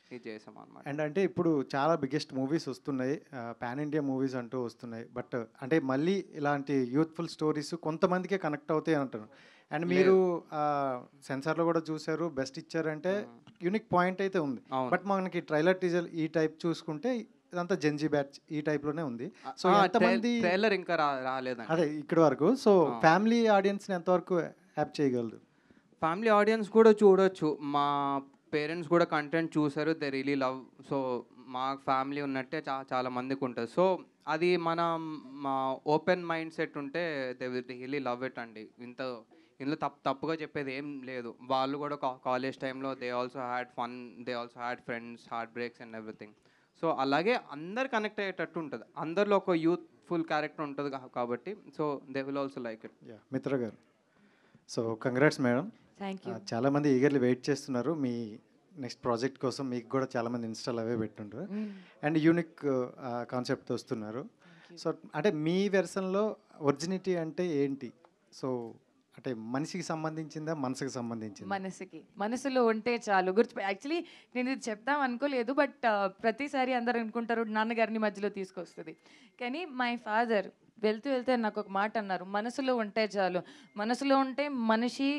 ఇది చేసాం అన్నమాట. అండ్ అంటే ఇప్పుడు చాలా బిగ్గెస్ట్ మూవీస్ వస్తున్నాయి, పాన్ ఇండియా మూవీస్ అంటూ వస్తున్నాయి. బట్ అంటే మళ్ళీ ఇలాంటి యూత్ఫుల్ స్టోరీస్ కొంతమందికే కనెక్ట్ అవుతాయి అంటారు. అండ్ మీరు సెన్సార్లో కూడా చూసారు, బెస్ట్ ఇచ్చారంటే యూనిక్ పాయింట్ అయితే ఉంది. బట్ మనకి ట్రైలర్ టీజర్ ఈ టైప్ చూసుకుంటే ఇదంతా జెన్జీ బ్యాచ్ ఈ టైప్లోనే ఉంది. సో ఎంతమంది ట్రైలర్ ఇంకా రాలేదు అదే ఇక్కడి వరకు. సో ఫ్యామిలీ ఆడియన్స్ని ఎంతవరకు యాప్ చేయగలదు? ఫ్యామిలీ ఆడియన్స్ కూడా చూడొచ్చు. మా పేరెంట్స్ కూడా కంటెంట్ చూసారు, దే రియలీ లవ్. సో మా ఫ్యామిలీ ఉన్నట్టే చాలా మందికి ఉంటుంది. సో అది మా ఓపెన్ మైండ్ సెట్ ఉంటే they will really love it అండి. ఇందులో తప్పుగా చెప్పేది ఏం లేదు. వాళ్ళు కూడా కాలేజ్ టైంలో they also had fun, they also had friends, heart breaks and everything. So అలాగే అందరు కనెక్ట్ అయ్యేటట్టు ఉంటుంది, అందరిలో ఒక యూత్ఫుల్ క్యారెక్టర్ ఉంటుంది కాబట్టి. So they will also like it. Mitra గారు, so congrats madam. Thank you. చాలామంది ఈగర్లీ వెయిట్ చేస్తున్నారు మీ నెక్స్ట్ ప్రాజెక్ట్ కోసం. మీకు కూడా చాలామంది ఇన్స్టాల్ అవే పెట్టుంటారు. అండ్ యూనిక్ కాన్సెప్ట్ వస్తున్నారు. సో అంటే మీ వెర్షన్లో ఒరిజినిటీ అంటే ఏంటి? సో అంటే మనిషికి సంబంధించిందా, మనసుకి సంబంధించింది? మనసులో ఉంటే చాలు. యాక్చువల్లీ నేను ఇది చెప్తాం అనుకోలేదు, బట్ ప్రతిసారి అందరు అనుకుంటారు నాన్నగారిని మధ్యలో తీసుకొస్తుంది. కానీ మై ఫాదర్ వెళ్తే నాకు ఒక మాట అన్నారు, మనసులో ఉంటే చాలు. మనసులో ఉంటే మనిషి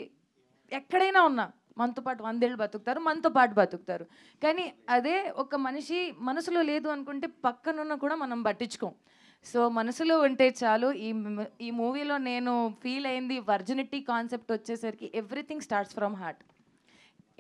ఎక్కడైనా ఉన్నా మనతో పాటు 100 ఏళ్ళు బతుకుతారు, మనతో పాటు బతుకుతారు. కానీ అదే ఒక మనిషి మనసులో లేదు అనుకుంటే పక్కనున్న కూడా మనం పట్టించుకోం. సో మనసులో ఉంటే చాలు. ఈ మూవీలో నేను ఫీల్ అయింది వర్జినిటీ కాన్సెప్ట్ వచ్చేసరికి ఎవ్రీథింగ్ స్టార్ట్స్ ఫ్రమ్ హార్ట్.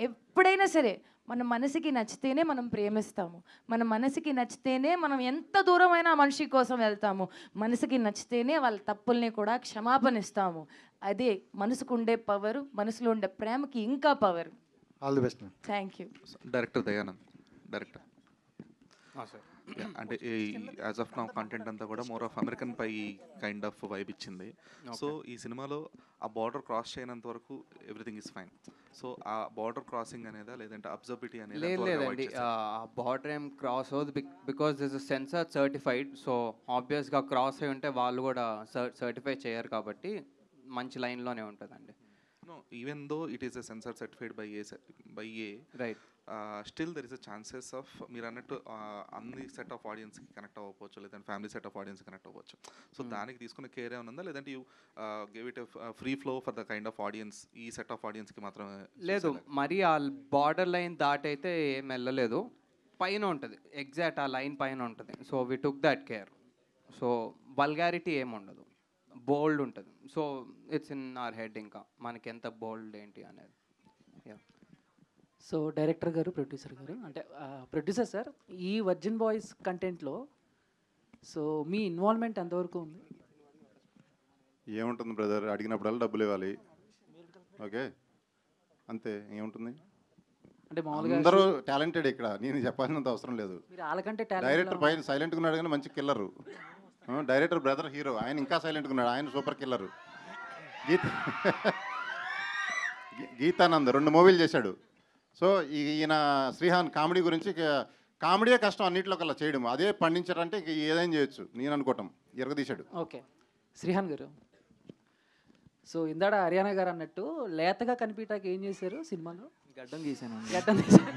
ఎప్పుడైనా సరే మన మనసుకి నచ్చితేనే మనం ప్రేమిస్తాము, మన మనసుకి నచ్చితేనే మనం ఎంత దూరమైనా మనిషి కోసం వెళ్తాము, మనసుకి నచ్చితేనే వాళ్ళ తప్పుల్ని కూడా క్షమాపణ ఇస్తాము. అదే మనసుకు ఉండే పవర్, మనసులో ఉండే ప్రేమకి ఇంకా power. All the best. Thank you. Director Dayanand. Director అంటే యాజ్ ఆఫ్ నౌ కంటెంట్ అంతా కూడా more of American Pie kind of vibe ఇచ్చింది. సో ఈ సినిమాలో ఆ బార్డర్ క్రాస్ చేయనంత వరకు ఎవ్రీథింగ్ ఇస్ ఫైన్. సో ఆ బార్డర్ క్రాసింగ్ అనేదా లేదంటే అబ్జర్బిలిటీ అనేది? లేదండి, బార్డర్ ఏం క్రాస్ అవుతుంది because this is censor certified. So ఆబ్వియస్గా క్రాస్ అయి ఉంటే వాళ్ళు కూడా సర్టిఫై చేయరు కాబట్టి మంచి లైన్లోనే ఉంటుందండి. No, even though it is a sensor certified by A, right, still there is a chances of మీరు అన్నట్టు అన్ని సెట్ ఆఫ్ ఆడియన్స్కి కనెక్ట్ అవ్వచ్చు, లేదంటే family set of audience connect అవ్వచ్చు. సో దానికి తీసుకునే కేర్ ఏమైనా ఉందా, లేదంటే you give it free flow for the kind of audience, ఈ సెట్ ఆఫ్ ఆడియన్స్కి మాత్రమే? లేదు, మరి ఆ బార్డర్ లైన్ దాటైతే ఏం వెళ్ళలేదు, పైన ఉంటుంది, ఎగ్జాక్ట్ ఆ లైన్ పైన ఉంటుంది. So we took that care. So vulgarity ఏముండదు, బోల్డ్ ఉంటుంది. So it's in our head, ఇంకా మనకి ఎంత బోల్డ్ ఏంటి అనేది. సో డైరెక్టర్ గారు, ప్రొడ్యూసర్ గారు, అంటే ప్రొడ్యూసర్ సార్, ఈ వర్జిన్ బాయ్స్ కంటెంట్లో సో మీ ఇన్వాల్వ్మెంట్ ఎంతవరకు ఉంది? ఏముంటుంది బ్రదర్, అడిగినప్పుడల్లా డబ్బులు ఇవ్వాలి, ఓకే అంతే. ఏముంటుంది, అంటే మామూలుగా అందరూ టాలెంటెడ్ ఇక్కడ, నేను చెప్పాల్సినంత అవసరం లేదు. వాళ్ళకంటే డైరెక్టర్ పైన సైలెంట్గా ఉన్నాడు కానీ మంచి కిల్లరు. డైరెక్టర్ బ్రదర్ హీరో, ఆయన ఇంకా సైలెంట్గా ఉన్నాడు, ఆయన సూపర్ కిల్లరు. గీతానంద్ 2 మూవీలు చేశాడు. సో ఈయన శ్రీహాన్ కామెడీ గురించి, కామెడీయే కష్టం అన్నింటిలో కల్లా చేయడం, అదే పండించారంటే ఏదైనా చేయొచ్చు నేను అనుకోవటం. ఎరగదీశాడు. ఓకే శ్రీహాన్ గారు, సో ఇందాడ హర్యానా గారు అన్నట్టు లేతగా కనిపించడానికి ఏం చేశారు సినిమాలో? గడ్డం గీసాను. గడ్డం గీసాను.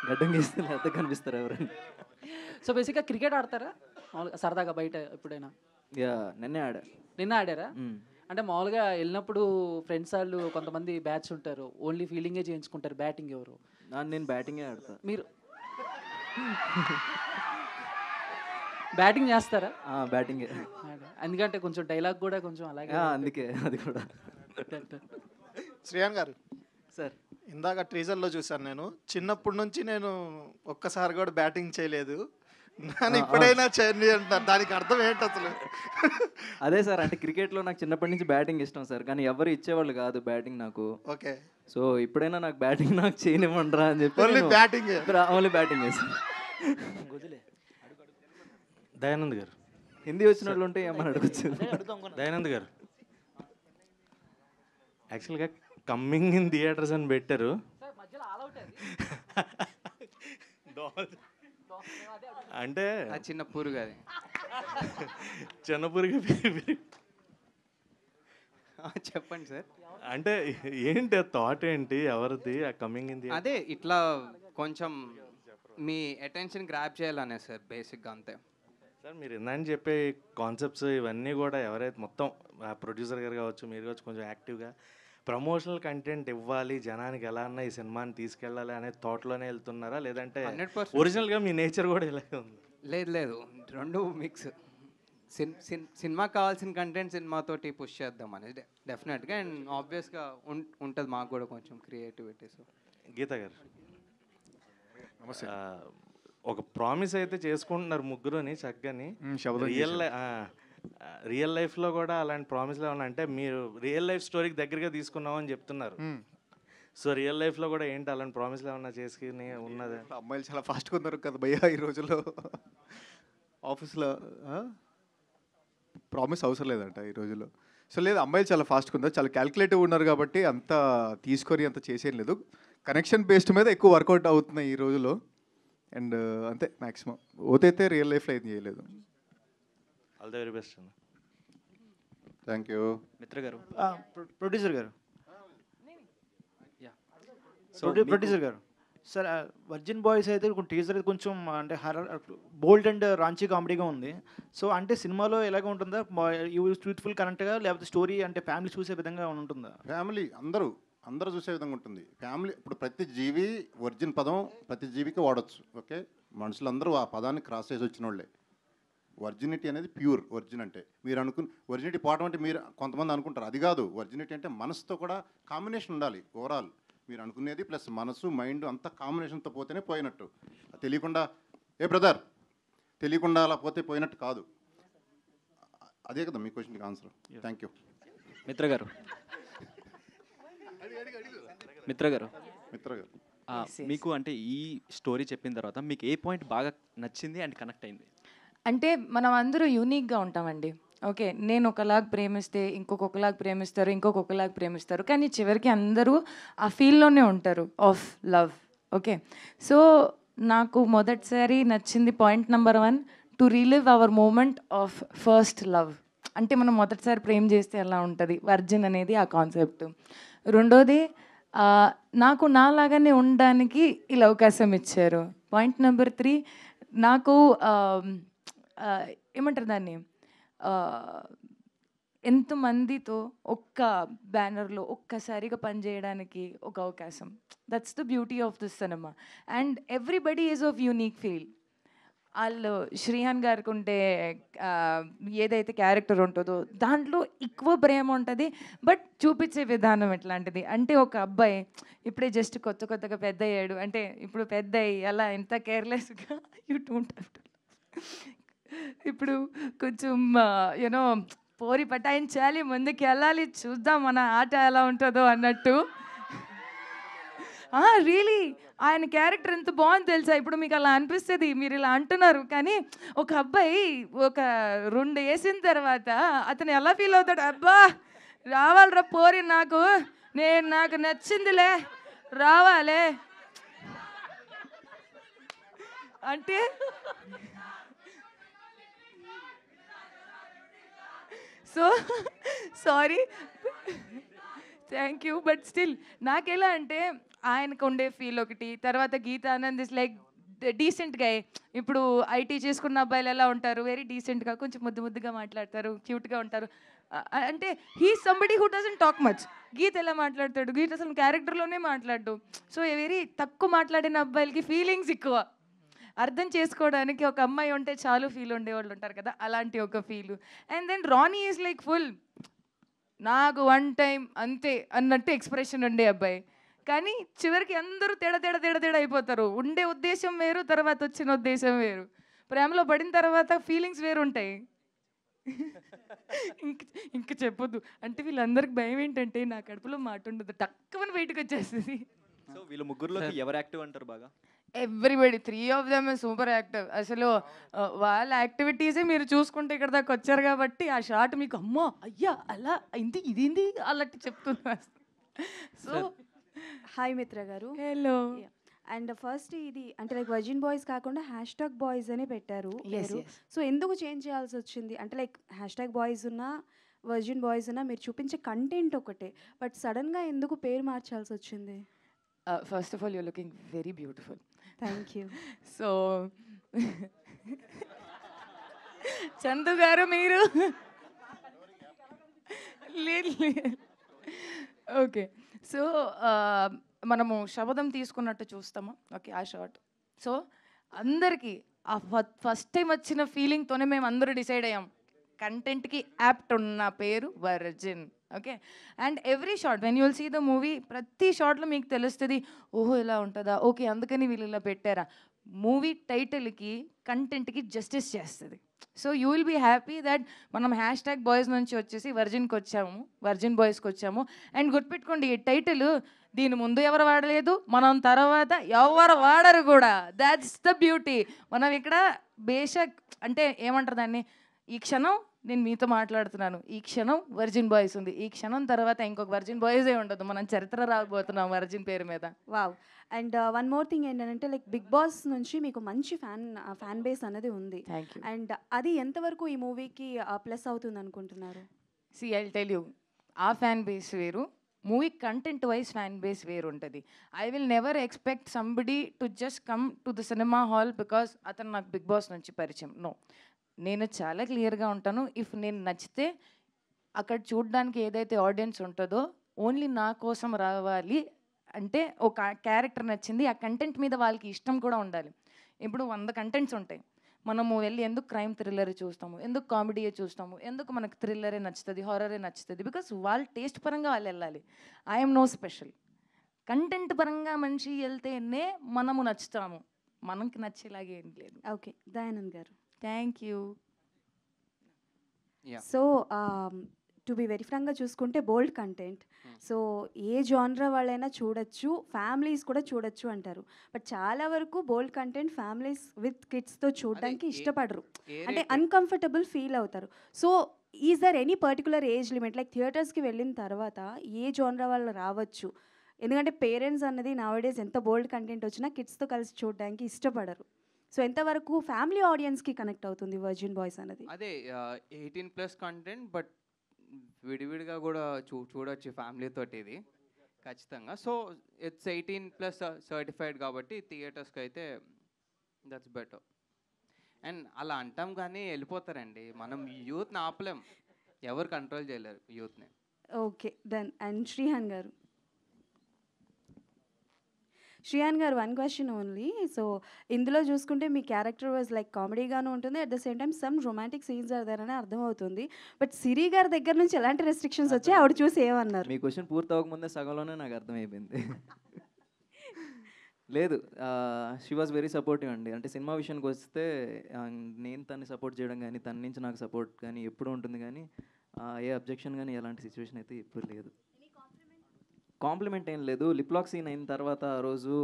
గడ్డం గీస్తే లేతగా కనిపిస్తారు ఎవరండి? సో బేసిక్గా క్రికెట్ ఆడతారా? మామూలుగా సరదాగా బయట ఎప్పుడైనా? యా నిన్నే ఆడా. నిన్న ఆడారా? అంటే మామూలుగా వెళ్ళినప్పుడు ఫ్రెండ్స్ వాళ్ళు కొంతమంది బ్యాచ్ ఉంటారు, ఓన్లీ ఫీల్డింగే చేయించుకుంటారు, బ్యాటింగ్ ఎవరు? నేను బ్యాటింగే ఆడతా. మీరు బ్యాటింగ్ చేస్తారా? బ్యాటింగే. ఎందుకంటే కొంచెం డైలాగ్ కూడా కొంచెం అలాగే. అందుకే అది కూడా. శ్రేయాన్ గారు సార్, ఇందాక ట్రీజర్లో చూశాను నేను. చిన్నప్పటి నుంచి నేను ఒక్కసారి కూడా బ్యాటింగ్ చేయలేదు, నన్ను ఇప్పుడైనా చేయండి అంటారు. దానికి అర్థం ఏంటి అసలు? అదే సార్, అంటే క్రికెట్లో నాకు చిన్నప్పటి నుంచి బ్యాటింగ్ ఇష్టం సార్, కానీ ఎవరు ఇచ్చేవాళ్ళు కాదు బ్యాటింగ్ నాకు. ఓకే. సో ఇప్పుడైనా నాకు బ్యాటింగ్ నాకు చేయనివ్వండిరా అని చెప్పి only batting only batting sir. Dayanand గారు, హిందీ వచ్చిన వాళ్ళు ఉంటే ఏమని అడగచ్చు. దయానంద్ గారు, యాక్చువల్గా కమ్మింగ్ ఇన్ థియేటర్స్ అని పెట్టారు. అంటే చిన్న పురుగు, అది చిన్న పురుగు. చెప్పండి సార్. అంటే ఏంటి థాట్ ఏంటి, ఎవరిది ఆ కమింగ్ ఇన్ థియేటర్? అదే ఇట్లా కొంచెం మీ అటెన్షన్ గ్రాప్ చేయాలనే సార్, బేసిక్గా అంతే సార్. మీరు ఇందాక చెప్పే కాన్సెప్ట్స్ ఇవన్నీ కూడా ఎవరైతే మొత్తం ప్రొడ్యూసర్ గారు కావచ్చు, మీరు కావచ్చు, కొంచెం యాక్టివ్గా ప్రమోషనల్ కంటెంట్ ఇవ్వాలి, జనానికి ఎలా అన్నా ఈ సినిమాని తీసుకెళ్ళాలి అనే థాట్లోనే వెళ్తున్నారా, లేదంటే 100% ఒరిజినల్గా మీ నేచర్ కూడా ఇలాగే ఉంది? లేదు లేదు, రెండు మిక్స్. సినిమాకి కావాల్సిన కంటెంట్ సినిమాతోటి పుష్ చేద్దాం అనేది డెఫినెట్గా, అండ్ ఆబ్వియస్గా ఉంటుంది మాకు కూడా కొంచెం క్రియేటివిటీ. సో గీత గారు, ఒక ప్రామిస్ అయితే చేసుకుంటున్నారు ముగ్గురుని చక్కని. రియల్ లైఫ్లో కూడా అలాంటి ప్రామిస్లు ఏమన్నా అంటే మీరు రియల్ లైఫ్ స్టోరీకి దగ్గరగా తీసుకున్నామని చెప్తున్నారు. సో రియల్ లైఫ్లో కూడా ఏంటి అలాంటి ప్రామిస్లు ఏమన్నా చేసుకుని ఉన్నది? అమ్మాయిలు చాలా ఫాస్ట్గా ఉన్నారు కదా భయ్యా ఈ రోజుల్లో. ఆఫీస్లో ప్రామిస్ అవసరం లేదంట ఈ రోజుల్లో. సో లేదు, అమ్మాయిలు చాలా ఫాస్ట్గా ఉన్నారు, చాలా క్యాల్కులేటివ్ ఉన్నారు కాబట్టి అంత తీసుకొని అంత చేసేం లేదు. కనెక్షన్ బేస్డ్ మీద ఎక్కువ వర్కౌట్ అవుతున్నాయి ఈ రోజుల్లో. అండ్ అంతే మ్యాక్సిమం. ఓతైతే రియల్ లైఫ్లో ఏం చేయలేదు. ఆల్ ది వెరీ బెస్ట్ అన్న. Thank you. మిత్ర గారు, ప్రొడ్యూసర్ గారు, ప్రొడ్యూసర్ గారు సార్, వర్జిన్ బాయ్స్ అయితే టీజర్ కొంచెం అంటే హర్రర్, బోల్డ్ అండ్ రాంచీ కామెడీగా ఉంది. సో అంటే సినిమాలో ఎలాగ ఉంటుందా, యూత్ఫుల్ కరెంట్గా, లేకపోతే స్టోరీ అంటే ఫ్యామిలీ చూసే విధంగా ఉంటుందా? ఫ్యామిలీ అందరూ చూసే విధంగా ఉంటుంది. ఫ్యామిలీ ఇప్పుడు ప్రతి జీవి వర్జిన్ పదం ప్రతి జీవికి వాడచ్చు. ఓకే, మనుషులందరూ ఆ పదాన్ని క్రాస్ చేసి వచ్చిన వాళ్ళే. వర్జినిటీ అనేది ప్యూర్. వర్జిన్ అంటే మీరు వర్జినిటీ పోవడం అంటే మీరు కొంతమంది అనుకుంటారు, అది కాదు. వర్జినిటీ అంటే మనసుతో కూడా కాంబినేషన్ ఉండాలి. ఓవరాల్ మీరు అనుకునేది ప్లస్ మనసు మైండ్ అంతా కాంబినేషన్తో పోతేనే పోయినట్టు. తెలియకుండా బ్రదర్ తెలియకుండా అలా పోతే పోయినట్టు కాదు. అదే కదా మీ క్వశ్చన్కి ఆన్సర్. Thank you. మిత్ర గారు, మీకు అంటే ఈ స్టోరీ చెప్పిన తర్వాత మీకు ఏ పాయింట్ బాగా నచ్చింది అండ్ కనెక్ట్ అయింది? అంటే మనం అందరూ యూనిక్గా ఉంటామండి. ఓకే, నేను ఒకలాగా ప్రేమిస్తే ఇంకొకలాగా ప్రేమిస్తారు, ఇంకొకలాగా ప్రేమిస్తారు, కానీ చివరికి అందరూ ఆ ఫీల్డ్లోనే ఉంటారు ఆఫ్ లవ్. ఓకే, సో నాకు మొదటిసారి నచ్చింది point number 1, to relive our moment of first love. అంటే మనం మొదటిసారి ప్రేమ చేస్తే ఎలా ఉంటుంది, వర్జిన్ అనేది ఆ కాన్సెప్ట్. రెండోది, నాకు నాలాగానే ఉండడానికి ఇలా అవకాశం ఇచ్చారు. పాయింట్ నెంబర్ 3, నాకు ఏమంటారు దాన్ని, ఎంతమందితో ఒక్క బ్యానర్లో ఒక్కసారిగా పనిచేయడానికి ఒక అవకాశం. That's the beauty of this cinema. And everybody is of unique feel. వాళ్ళు శ్రీహాన్ గారికి ఉంటే ఏదైతే క్యారెక్టర్ ఉంటుందో దాంట్లో ఎక్కువ ప్రేమ ఉంటుంది, బట్ చూపించే విధానం ఎట్లాంటిది అంటే, ఒక అబ్బాయి ఇప్పుడే జస్ట్ కొత్తగా పెద్ద అయ్యాడు అంటే, ఇప్పుడు పెద్ద అయ్యి అలా ఎంత కేర్లెస్గా యూ డోంట్ హ్యావ్ టు, ఇప్పుడు కొంచెం యూనో పోరి పటాయించాలి, ముందుకు వెళ్ళాలి, చూద్దాం మన ఆట ఎలా ఉంటుందో అన్నట్టు. రియలీ ఆయన క్యారెక్టర్ ఎంత బాగుంది తెలుసా. ఇప్పుడు మీకు అలా అనిపిస్తుంది, మీరు ఇలా అంటున్నారు, కానీ ఒక అబ్బాయి ఒక 2 వేసిన తర్వాత అతను ఎలా ఫీల్ అవుతాడు, అబ్బా రావాలిరా పోరి, నాకు నచ్చిందిలే రావాలే అంటే. So sorry, thank you. But still నాకు ఎలా అంటే, ఆయనకు ఉండే ఫీల్ ఒకటి, తర్వాత గీతానంద్ ఇస్ లైక్ డీసెంట్గా. ఇప్పుడు ఐటీ చేసుకున్న అబ్బాయిలు ఎలా ఉంటారు, వెరీ డీసెంట్గా, కొంచెం ముద్దుగా మాట్లాడతారు, క్యూట్గా ఉంటారు. అంటే he somebody who doesn't talk much. Geeth ఎలా మాట్లాడతాడు, గీత్ అసలు క్యారెక్టర్లోనే మాట్లాడు. సో వెరీ తక్కువ మాట్లాడిన అబ్బాయిలకి ఫీలింగ్స్ ఎక్కువ. అర్థం చేసుకోవడానికి ఒక అమ్మాయి ఉంటే చాలు ఫీల్ ఉండేవాళ్ళు ఉంటారు కదా, అలాంటి ఒక feel. And then Rani is like full నాకు వన్ టైం అంతే అన్నట్టు ఎక్స్ప్రెషన్ ఉండే అబ్బాయి. కానీ చివరికి అందరూ తేడా అయిపోతారు. ఉండే ఉద్దేశం వేరు, తర్వాత వచ్చిన ఉద్దేశం వేరు. ప్రేమలో పడిన తర్వాత ఫీలింగ్స్ వేరు ఉంటాయి. ఇంక చెప్పొద్దు. అంటే వీళ్ళందరికి భయం ఏంటంటే నా కడుపులో మాట ఉండదు, టక్కుమని బయటకు వచ్చేస్తుంది. సో వీళ్ళు ముగ్గురులోకి ఎవరు యాక్టివ్ అంటారు బాగా? Everybody, 3 of them super active. అసలు వాళ్ళ యాక్టివిటీసే మీరు చూసుకుంటే ఇక్కడ దాకా వచ్చారు కాబట్టి ఆ షాట్ మీకు అమ్మో అయ్యా అలా అయింది ఇదేంది అలాంటి చెప్తున్నా. సో హాయ్ మిత్ర గారు. హలో. అండ్ ఫస్ట్ ఇది అంటే లైక్ వర్జిన్ బాయ్స్ కాకుండా హ్యాష్ట్యాగ్ బాయ్స్ అని పెట్టారు. Yes. సో ఎందుకు చేంజ్ చేయాల్సి వచ్చింది? అంటే లైక్ హ్యాష్ట్యాగ్ బాయ్స్ ఉన్నా వర్జిన్ బాయ్స్ ఉన్నా మీరు చూపించే కంటెంట్ ఒకటే, బట్ సడన్గా ఎందుకు పేరు మార్చాల్సి వచ్చింది? First of all your looking very beautiful. Thank you. So Chandu గారు మీరు ఓకే. సో మనము శబదం తీసుకున్నట్టు చూస్తాము. ఓకే ఆ షార్ట్. సో అందరికీ ఆ ఫస్ట్ టైం వచ్చిన ఫీలింగ్తోనే మేము అందరూ డిసైడ్ అయ్యాం కంటెంట్కి యాప్ట్ ఉన్న పేరు Virgin. Okay. And every shot when you will see the movie, ప్రతి షార్ట్లో మీకు తెలుస్తుంది ఓహో ఇలా ఉంటుందా, ఓకే అందుకని వీళ్ళు ఇలా పెట్టారా. మూవీ టైటిల్కి కంటెంట్కి జస్టిస్ చేస్తుంది. So you will be happy that మనం హ్యాష్ట్యాగ్ బాయ్స్ నుంచి వచ్చేసి వర్జిన్కి వచ్చాము, వర్జిన్ బాయ్స్కి వచ్చాము. అండ్ గుర్తుపెట్టుకోండి ఈ టైటిల్ దీని ముందు ఎవరు వాడలేదు, మనం తర్వాత ఎవరు వాడరు కూడా. That's the beauty. మనం ఇక్కడ బేషక్ అంటే ఏమంటారు దాన్ని, ఈ క్షణం నేను మీతో మాట్లాడుతున్నాను, ఈ క్షణం వర్జిన్ బాయ్స్ ఉంది, ఈ క్షణం తర్వాత ఇంకొక వర్జిన్ బాయ్సే ఉండదు. మనం చరిత్ర రాకపోతున్నాం వర్జిన్ పేరు మీద. Wow. And one more thing ఏంటంటే లైక్ బిగ్ బాస్ నుంచి మీకు మంచి ఫ్యాన్ బేస్ అనేది ఉంది. అండ్ అది ఎంతవరకు ఈ మూవీకి ప్లస్ అవుతుంది అనుకుంటున్నారు? See I will tell you, ఆ ఫ్యాన్ బేస్ వేరు, movie content wise fan base వేరు ఉంటుంది. I will never expect somebody to just come to the cinema hall because అతను నాకు బిగ్ బాస్ నుంచి పరిచయం. నో, నేను చాలా క్లియర్గా ఉంటాను. ఇఫ్ నేను నచ్చితే అక్కడ చూడడానికి ఏదైతే ఆడియన్స్ ఉంటుందో ఓన్లీ నా కోసం రావాలి. అంటే ఒక క్యారెక్టర్ నచ్చింది, ఆ కంటెంట్ మీద వాళ్ళకి ఇష్టం కూడా ఉండాలి. ఇప్పుడు 100 కంటెంట్స్ ఉంటాయి, మనము వెళ్ళి ఎందుకు క్రైమ్ థ్రిల్లర్ చూస్తాము, ఎందుకు కామెడీయే చూస్తాము, ఎందుకు మనకు థ్రిల్లరే నచ్చుతుంది, హారరే నచ్చుతుంది, బికాస్ వాళ్ళ టేస్ట్ పరంగా వాళ్ళు వెళ్ళాలి. I'm no special. కంటెంట్ పరంగా మనిషి వెళ్తేనే మనము నచ్చుతాము, మనకి నచ్చేలాగే ఏం లేదు. ఓకే, దయానంద్ గారు. Thank you. So to be very ఫ్రాంక్గా చూసుకుంటే బోల్డ్ కంటెంట్, సో ఏ జానరా వాళ్ళైనా చూడొచ్చు, ఫ్యామిలీస్ కూడా చూడొచ్చు అంటారు. బట్ చాలా వరకు బోల్డ్ కంటెంట్ ఫ్యామిలీస్ విత్ కిడ్స్తో చూడడానికి ఇష్టపడరు, అంటే అన్కంఫర్టబుల్ ఫీల్ అవుతారు. So is there any particular age limit, like థియేటర్స్కి వెళ్ళిన తర్వాత ఏ జానరా వాళ్ళు రావచ్చు? ఎందుకంటే పేరెంట్స్ అన్నది నౌడేస్ ఎంత బోల్డ్ కంటెంట్ వచ్చినా కిడ్స్తో కలిసి చూడడానికి ఇష్టపడరు. సో ఎంతవరకు ఫ్యామిలీ ఆడియన్స్కి కనెక్ట్ అవుతుంది వర్జిన్ బాయ్స్ అనేది? అదే 18+ కంటెంట్, బట్ విడివిడిగా కూడా చూడొచ్చు ఫ్యామిలీతో ఇది ఖచ్చితంగా. సో ఇట్స్ 18+ సర్టిఫైడ్ కాబట్టి థియేటర్స్కి అయితే దట్స్ బెటర్. అండ్ అలా అంటాం కానీ వెళ్ళిపోతారండి, మనం యూత్ని ఆపలేం, ఎవరు కంట్రోల్ చేయలేరు యూత్ని. Okay done. అండ్ శ్రీహాన్ గారు. శ్రీయాన్ గారు, వన్ క్వశ్చన్ ఓన్లీ. సో ఇందులో చూసుకుంటే మీ క్యారెక్టర్ వాజ్ లైక్ కామెడీగాను ఉంటుంది, at the same time some romantic scenes are there అని అర్థమవుతుంది. బట్ సిరి గారి దగ్గర నుంచి ఎలాంటి రెస్ట్రిక్షన్స్ వచ్చాయి, ఆవిడ చూసి ఏమన్నారు? మీ క్వశ్చన్ పూర్తి అవ్వకముందే సగంలోనే నాకు అర్థమైపోయింది. లేదు, షీ వాజ్ వెరీ సపోర్టివ్ అండి. అంటే సినిమా విషయానికి వస్తే నేను తన్ని సపోర్ట్ చేయడం కానీ తన నుంచి నాకు సపోర్ట్ కానీ ఎప్పుడు ఉంటుంది, కానీ ఏ అబ్జెక్షన్ కానీ ఎలాంటి సిచ్యువేషన్ అయితే ఎప్పుడు లేదు. కాంప్లిమెంట్ ఏం లేదు. లిప్లాక్ సీన్ అయిన తర్వాత ఆ రోజు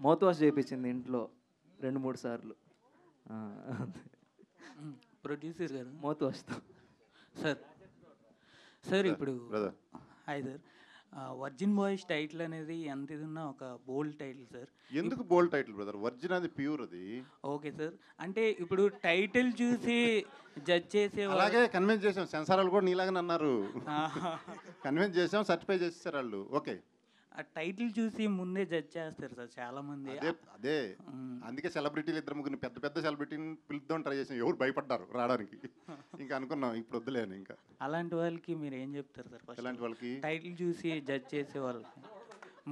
మౌత్ వాష్ చేయించింది ఇంట్లో 2-3 సార్లు. ప్రొడ్యూసర్ గారు మౌత్ వాష్తో. సార్ ఇప్పుడు hi sir, virgin boys title అనేది ఎంత ఇది ఉన్నా ఒక బోల్డ్ టైటిల్ సార్. ఎందుకు బోల్డ్ టైటిల్ బ్రదర్? వర్జిన్ అది ప్యూర్ అది. ఓకే సార్, అంటే ఇప్పుడు టైటిల్ చూసి జడ్జ్ చేసే అలాగే కన్విన్స్ చేసాం, సెన్సార్ వాళ్ళు కూడా నీలాగానే అన్నారు, కన్విన్స్ చేసాం, సర్టిఫై చేసేసారు వాళ్ళు. ఓకే, ఆ టైటిల్ చూసి ముందే జడ్జ్ చేస్తారు సార్ చాలామంది. అదే అందుకే సెలబ్రిటీలు ఇద్దరు ముగ్గురు పెద్ద పెద్ద సెలబ్రిటీని పిలుద్దాం ట్రై చేసాం, ఎవరు భయపడ్డారు రావడానికి. ఇంకా అనుకున్నాం ఇప్పుడు వద్దులే అని. ఇంకా అలాంటి వాళ్ళకి మీరు ఏం చెప్తారు సార్? ఎలాంటి వాళ్ళకి? టైటిల్ చూసి జడ్జ్ చేసే వాళ్ళకి,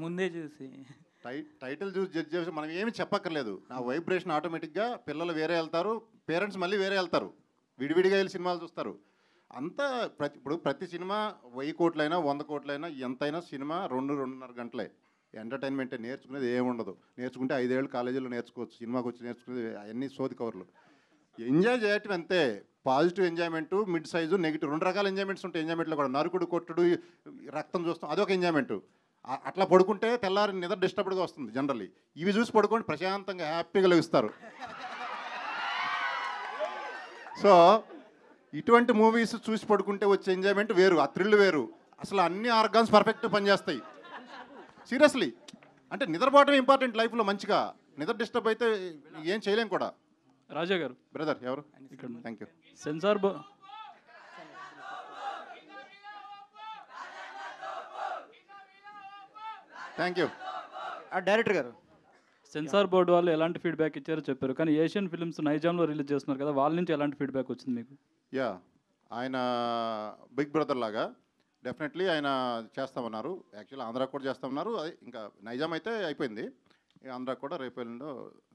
ముందే చూసి టైటిల్ చూసి జడ్జ్ చేసి మనం ఏమి చెప్పక్కర్లేదు. నా వైబ్రేషన్ ఆటోమేటిక్గా పిల్లలు వేరే వెళ్తారు, పేరెంట్స్ మళ్ళీ వేరే వెళ్తారు, విడివిడిగా వెళ్ళి సినిమాలు చూస్తారు. అంతా ఇప్పుడు ప్రతి సినిమా 1000 కోట్లైనా 100 కోట్లైనా ఎంతైనా సినిమా 2-2.5 గంటలే ఎంటర్టైన్మెంటే. నేర్చుకునేది ఏముండదు. నేర్చుకుంటే 5 ఏళ్ళు కాలేజీలో నేర్చుకోవచ్చు, సినిమాకి వచ్చి నేర్చుకునేది అవన్నీ సోది కవర్లు. ఎంజాయ్ చేయటం అంతే. Positive enjoyment, mid size, negative 2 రకాల ఎంజాయ్మెంట్స్ ఉంటాయి. ఎంజాయ్మెంట్లో కూడా నరుకుడు, కొట్టుడు, రక్తం చూస్తాం, అదొక ఎంజాయ్మెంట్. అట్లా పడుకుంటే తెల్లారి నిద్ర డిస్టర్బ్డ్గా వస్తుంది జనరల్లీ. ఇవి చూసి పడుకొని ప్రశాంతంగా హ్యాపీగా లభిస్తారు. సో ఇటువంటి మూవీస్ చూసి పడుకుంటే వచ్చే ఎంజాయ్మెంట్ వేరు, ఆ థ్రిల్ వేరు. అసలు అన్ని ఆర్గాన్స్ పర్ఫెక్ట్ పనిచేస్తాయి సీరియస్లీ. అంటే నిద్రపోవటం ఇంపార్టెంట్ లైఫ్లో. మంచిగా నిద్ర డిస్టర్బ్ అయితే ఏం చేయలేం కూడా. రాజా గారు బ్రదర్ ఎవరు? Thank you. Censor thank you. Director గారు, సెన్సార్ బోర్డు వాళ్ళు ఎలాంటి ఫీడ్బ్యాక్ ఇచ్చారో చెప్పారు, కానీ ఏషియన్ ఫిల్మ్స్ నైజాంలో రిలీజ్ చేస్తున్నారు కదా, వాళ్ళ నుంచి ఎలాంటి ఫీడ్బ్యాక్ వచ్చింది మీకు? యా, ఆయన బిగ్ బ్రదర్ లాగా డెఫినెట్లీ ఆయన చేస్తామన్నారు. యాక్చువల్లీ ఆంధ్రాకి కూడా చేస్తామన్నారు. అది ఇంకా నైజాం అయితే అయిపోయింది, ఆంధ్రాకి కూడా రేపు ఎల్లుండో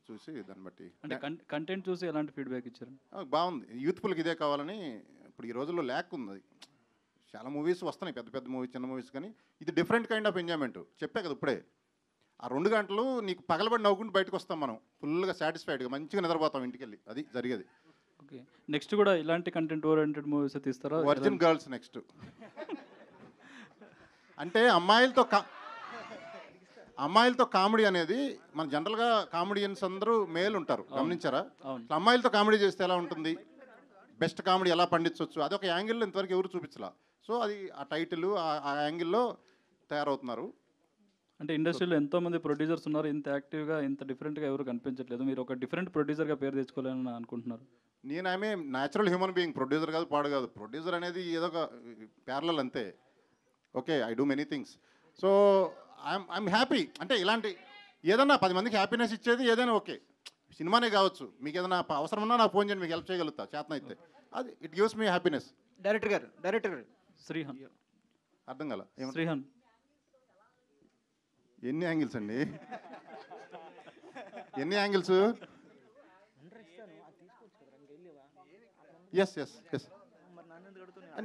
చూసి దాన్ని బట్టి. అంటే కంటెంట్ చూసి ఎలాంటి ఫీడ్బ్యాక్ ఇచ్చారు? బాగుంది. యూత్ఫుల్కి ఇదే కావాలని. ఇప్పుడు ఈ రోజుల్లో ల్యాక్ ఉంది. చాలా మూవీస్ వస్తున్నాయి, పెద్ద పెద్ద మూవీస్, చిన్న మూవీస్, కానీ ఇది డిఫరెంట్ కైండ్ ఆఫ్ ఎంజాయ్మెంట్. చెప్పే కదా ఇప్పుడే, ఆ 2 గంటలు నీకు పగలబడి నవ్వుకుంటూ బయటకు వస్తాం మనం, ఫుల్గా సాటిస్ఫైడ్గా మంచిగా నిద్రపోతాం ఇంటికి వెళ్ళి. అది జరిగేది. ఓకే, నెక్స్ట్ కూడా ఇలాంటి కంటెంట్ ఓరియంటెడ్ మూవీస్ తీస్తారా? Virgin girls next. అంటే అమ్మాయిలతో కామెడీ అనేది మన జనరల్గా కామెడియన్స్ అందరూ మేల్ ఉంటారు, గమనించారా? అమ్మాయిలతో కామెడీ చేస్తే ఎలా ఉంటుంది, బెస్ట్ కామెడీ ఎలా పండించవచ్చు, అదొక యాంగిల్లో ఇంతవరకు ఎవరు చూపించలా. సో అది ఆ టైటిల్ ఆ యాంగిల్లో తయారవుతున్నారు. అంటే ఇండస్ట్రీలో ఎంతోమంది ప్రొడ్యూసర్స్ ఉన్నారు, ఇంత యాక్టివ్గా ఇంత డిఫరెంట్గా ఎవరు కనిపించట్లేదు. మీరు ఒక డిఫరెంట్ ప్రొడ్యూసర్గా పేరు తెచ్చుకోవాలని అనుకుంటున్నారు? నేను ఆమె న్యాచురల్ హ్యూమన్ బీయింగ్, ప్రొడ్యూసర్ కాదు, పాడు కాదు. ప్రొడ్యూసర్ అనేది ఏదో ఒక ప్యారలల్ అంతే. Okay, I do many things. So I'm happy. అంటే ఇలాంటి ఏదన్నా 10 మందికి హ్యాపీనెస్ ఇచ్చేది ఏదైనా ఓకే, సినిమానే కావచ్చు. మీకు ఏదైనా అవసరం ఉన్నా నాకు ఫోన్ చేయండి, మీకు హెల్ప్ చేయగలుగుతా చేతనైతే. అది it gives me happiness. Director గారు శ్రీహాన్. అర్థం కాల? శ్రీహాన్ ఎన్ని యాంగిల్స్ అండి? ఎన్ని యాంగిల్స్? ఎస్ ఎస్ ఎస్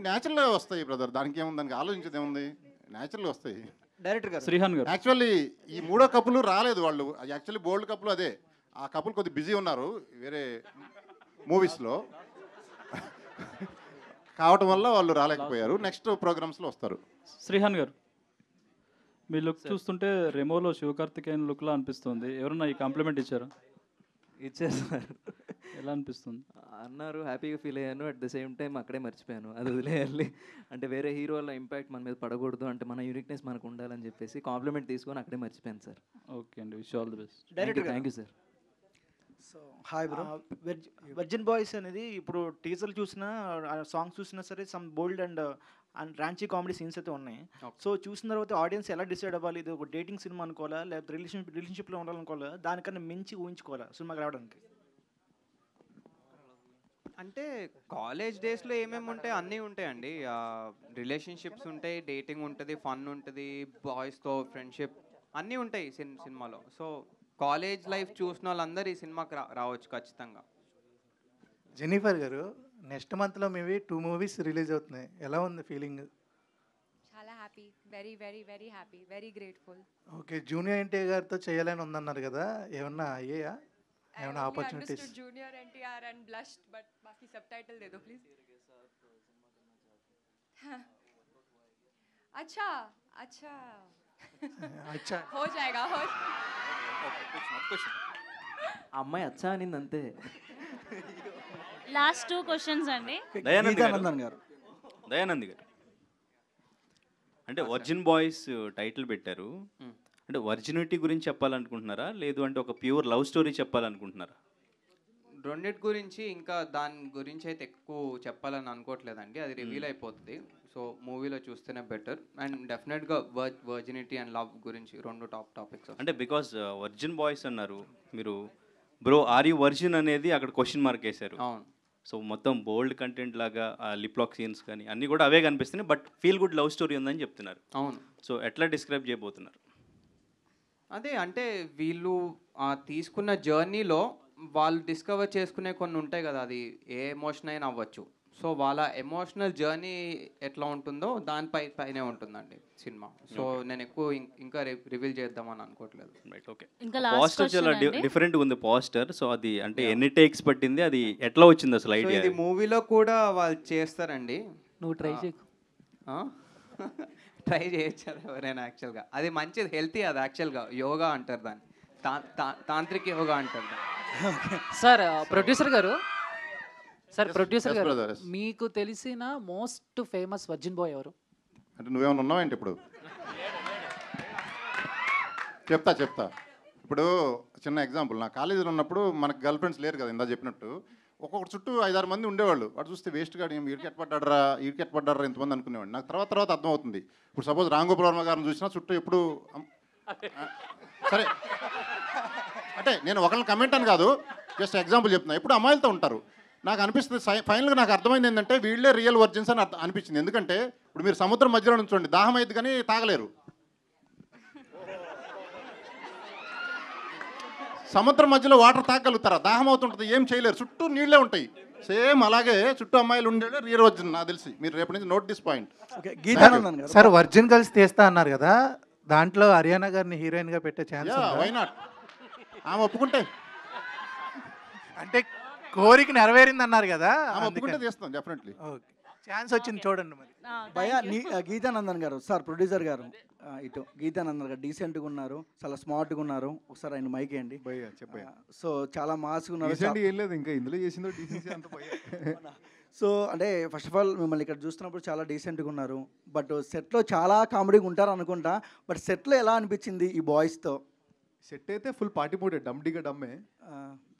న్యాచురల్గా వస్తాయి బ్రదర్. దానికి ఏముంది, దానికి ఆలోచించేది ఏముంది, న్యాచురల్గా వస్తాయి. డైరెక్టర్ గారు, శ్రీహాన్ గారు, యాక్చువల్లీ ఈ 3వ కప్పులు రాలేదు వాళ్ళు. యాక్చువల్లీ బోల్డ్ కప్పులు అదే. ఆ కప్పులు కొద్దిగా బిజీ ఉన్నారు వేరే మూవీస్లో కావటం వల్ల వాళ్ళు రాలేకపోయారు. నెక్స్ట్ ప్రోగ్రామ్స్లో వస్తారు. శ్రీహాన్ గారు, మీ లుక్ చూస్తుంటే రెమోలో శివకార్తికేయన్ లుక్లా అనిపిస్తుంది. ఎవరన్నా ఈ కాంప్లిమెంట్ ఇచ్చారా? ఇచ్చారు సార్. ఎలా అనిపిస్తుంది అన్నారు, హ్యాపీగా ఫీల్ అయ్యాను. అట్ ద సేమ్ టైం అక్కడే మర్చిపోయాను, అది వదిలేయాలి. అంటే వేరే హీరో వల్ల ఇంపాక్ట్ మన మీద పడకూడదు, అంటే మన యూనిక్నెస్ మనకు ఉండాలని చెప్పేసి కాంప్లిమెంట్ తీసుకొని అక్కడే మర్చిపోయాను సార్. ఓకే అండి, wish all the best. Thank you sir. So hi bro. Virgin boys అనేది ఇప్పుడు టీజర్లు చూసినా సాంగ్స్ చూసినా సరే some bold and Ranchi comedy scenes అయితే ఉన్నాయి. సో చూసిన తర్వాత ఆడియన్స్ ఎలా డిసైడ్ అవ్వాలి, ఇది ఒక డేటింగ్ సినిమా అనుకోవాలా లేకపోతే రిలేషన్షిప్లో ఉండాలనుకోవాలా, దానికన్నా మించి ఊహించుకోవాలా సినిమాకి రావడానికి? అంటే కాలేజ్ డేస్లో ఏమేమి ఉంటాయి అన్నీ ఉంటాయండి. రిలేషన్షిప్స్ ఉంటాయి, డేటింగ్ ఉంటుంది, ఫన్ ఉంటుంది, బాయ్స్తో ఫ్రెండ్షిప్ అన్నీ ఉంటాయి సినిమాలో. సో కాలేజ్ లైఫ్ చూసిన వాళ్ళందరూ ఈ సినిమాకి రావచ్చు ఖచ్చితంగా. జెన్నిఫర్ గారు, నెక్స్ట్ మంత్లో మేబీ 2 మూవీస్ రిలీజ్ అవుతున్నాయి. ఎలా ఉంది ఫీలింగ్? చాలా happy, very very very happy, very grateful. Okay, junior NTR గారితో చేయాలని ఉందన్నారు కదా, ఏమన్నా అయ్యాయా? ఏమన్నా opportunities? Junior NTR and blushed, but బాకీ సబ్‌టైటిల్ दे दो प्लीज. अच्छा अच्छा अच्छा हो जाएगा. అమ్మాయి అచ్చా అనింది అంతే. లాస్ట్ 2 క్వశ్చన్స్ అండి. దయానంద్ గారు, అంటే వర్జిన్ బాయ్స్ టైటిల్ పెట్టారు, అంటే వర్జినిటీ గురించి చెప్పాలనుకుంటున్నారా, లేదు అంటే ఒక ప్యూర్ లవ్ స్టోరీ చెప్పాలనుకుంటున్నారా? రెండిటి గురించి ఇంకా దాని గురించి అయితే ఎక్కువ చెప్పాలని అనుకోవట్లేదండి, అది రివీల్ అయిపోతుంది. సో మూవీలో చూస్తేనే బెటర్. అండ్ డెఫినెట్గా వర్జినిటీ అండ్ లవ్ గురించి 2 టాపిక్స్. అంటే బికాస్ వర్జిన్ బాయ్స్ అన్నారు మీరు, బ్రో ఆర్ యూ వర్జిన్ అనేది అక్కడ క్వశ్చన్ మార్క్ వేశారు. అవును. సో మొత్తం బోల్డ్ కంటెంట్ లాగా లిప్ లాక్ సీన్స్ కానీ అన్నీ కూడా అవే కనిపిస్తున్నాయి, but feel good love story ఉందని చెప్తున్నారు. అవును. సో ఎట్లా డిస్క్రైబ్ చేయబోతున్నారు? అదే అంటే వీళ్ళు తీసుకున్న జర్నీలో వాళ్ళు డిస్కవర్ చేసుకునే కొన్ని ఉంటాయి కదా, అది ఏ ఎమోషన్ అయినా అవ్వచ్చు. సో వాళ్ళ ఎమోషనల్ జర్నీ ఎట్లా ఉంటుందో పైనే ఉంటుందండి సినిమా. సో నేను ఎక్కువ ఇంకా రివీల్ చేద్దామని అనుకోవట్లేదు. ఓకే. ఇంకా పోస్టర్ చాలా డిఫరెంట్గా ఉంది పోస్టర్. సో అది అంటే ఎన్ని టేక్స్ పట్టింది, అది ఎట్లా వచ్చింది అసలు సో ఐడియా? ఇది మూవీలో కూడా వాళ్ళు చేస్తారండి. నువ్వు ట్రై చేయకు. ట్రై చేయొచ్చారు ఎవరైనా యాక్చువల్గా. అది మంచిది, హెల్తీ. అది యాక్చువల్గా యోగా అంటారు దాన్ని, తాంత్రిక యోగా అంటారు దాన్ని. సార్ ప్రొడ్యూసర్ గారు, మీకు తెలిసిన మోస్ట్ ఫేమస్ వర్జిన్ బాయ్ ఎవరు? అంటే నువ్వేమైనా ఉన్నావేంటి ఇప్పుడు? చెప్తా. ఇప్పుడు చిన్న ఎగ్జాంపుల్, నా కాలేజీలో ఉన్నప్పుడు మనకు గర్ల్ ఫ్రెండ్స్ లేరు కదా, ఇందా చెప్పినట్టు. ఒక్కొక్కటి చుట్టూ 5-6 మంది ఉండేవాళ్ళు. వాడు చూస్తే వేస్ట్గా వీడికి ఎట్పడ్డారా ఇంతమంది అనుకునేవాడు. నాకు తర్వాత అర్థం అవుతుంది. ఇప్పుడు సపోజ్ రాంగోపాల్ వర్మ గారిని చూసినా చుట్టూ ఎప్పుడు సరే అంటే నేను ఒకరిని కమెంట్ అని కాదు, జస్ట్ ఎగ్జాంపుల్ చెప్తున్నా. ఎప్పుడు అమ్మాయిలతో ఉంటారు. నాకు అనిపిస్తుంది ఫైనల్గా నాకు అర్థమైంది ఏంటంటే వీళ్ళే రియల్ వర్జిన్స్ అని అనిపించింది. ఎందుకంటే ఇప్పుడు మీరు సముద్రం మధ్యలో నుంచోండి, దాహం అయింది కానీ తాగలేరు. సముద్రం మధ్యలో వాటర్ తాగలుగుతారా? దాహం అవుతుంటుంది, ఏం చేయలేరు, చుట్టూ నీళ్ళే ఉంటాయి. సేమ్ అలాగే చుట్టూ అమ్మాయిలు ఉండేది రియల్ వర్జిన్ నాకు తెలిసి. మీరు రేపటి నుంచి note this point. Sir virgin girls తీస్తా అన్నారు కదా, దాంట్లో హరియానా గారిని హీరోయిన్గా పెట్టే ఛాన్స్ వై నాట్? ఆమె ఒప్పుకుంటే అంటే కోరిక నెరవేరింది అన్నారు కదా, ఒప్పుకుంటే తీస్తాం డెఫినెట్లీ. ఛాన్స్ వచ్చింది చూడండి మరి. గీతానందన్ గారు సార్, ప్రొడ్యూసర్ గారు ఇటు గీతానందన్ గారు డీసెంట్గా ఉన్నారు, చాలా స్మార్ట్గా ఉన్నారు. ఒకసారి ఆయన మైక్ వేయండి. సో చాలా మాస్గా ఉన్నారు. ఇంకా ఇందులో చేసిందో సో అంటే ఫస్ట్ ఆఫ్ ఆల్ మిమ్మల్ని ఇక్కడ చూస్తున్నప్పుడు చాలా డీసెంట్గా ఉన్నారు. బట్ సెట్లో చాలా కామెడీగా ఉంటారు అనుకుంటా. బట్ సెట్లో ఎలా అనిపించింది ఈ బాయ్స్తో? సెట్ అయితే ఫుల్ పార్టీ మూడే, డమ్మే.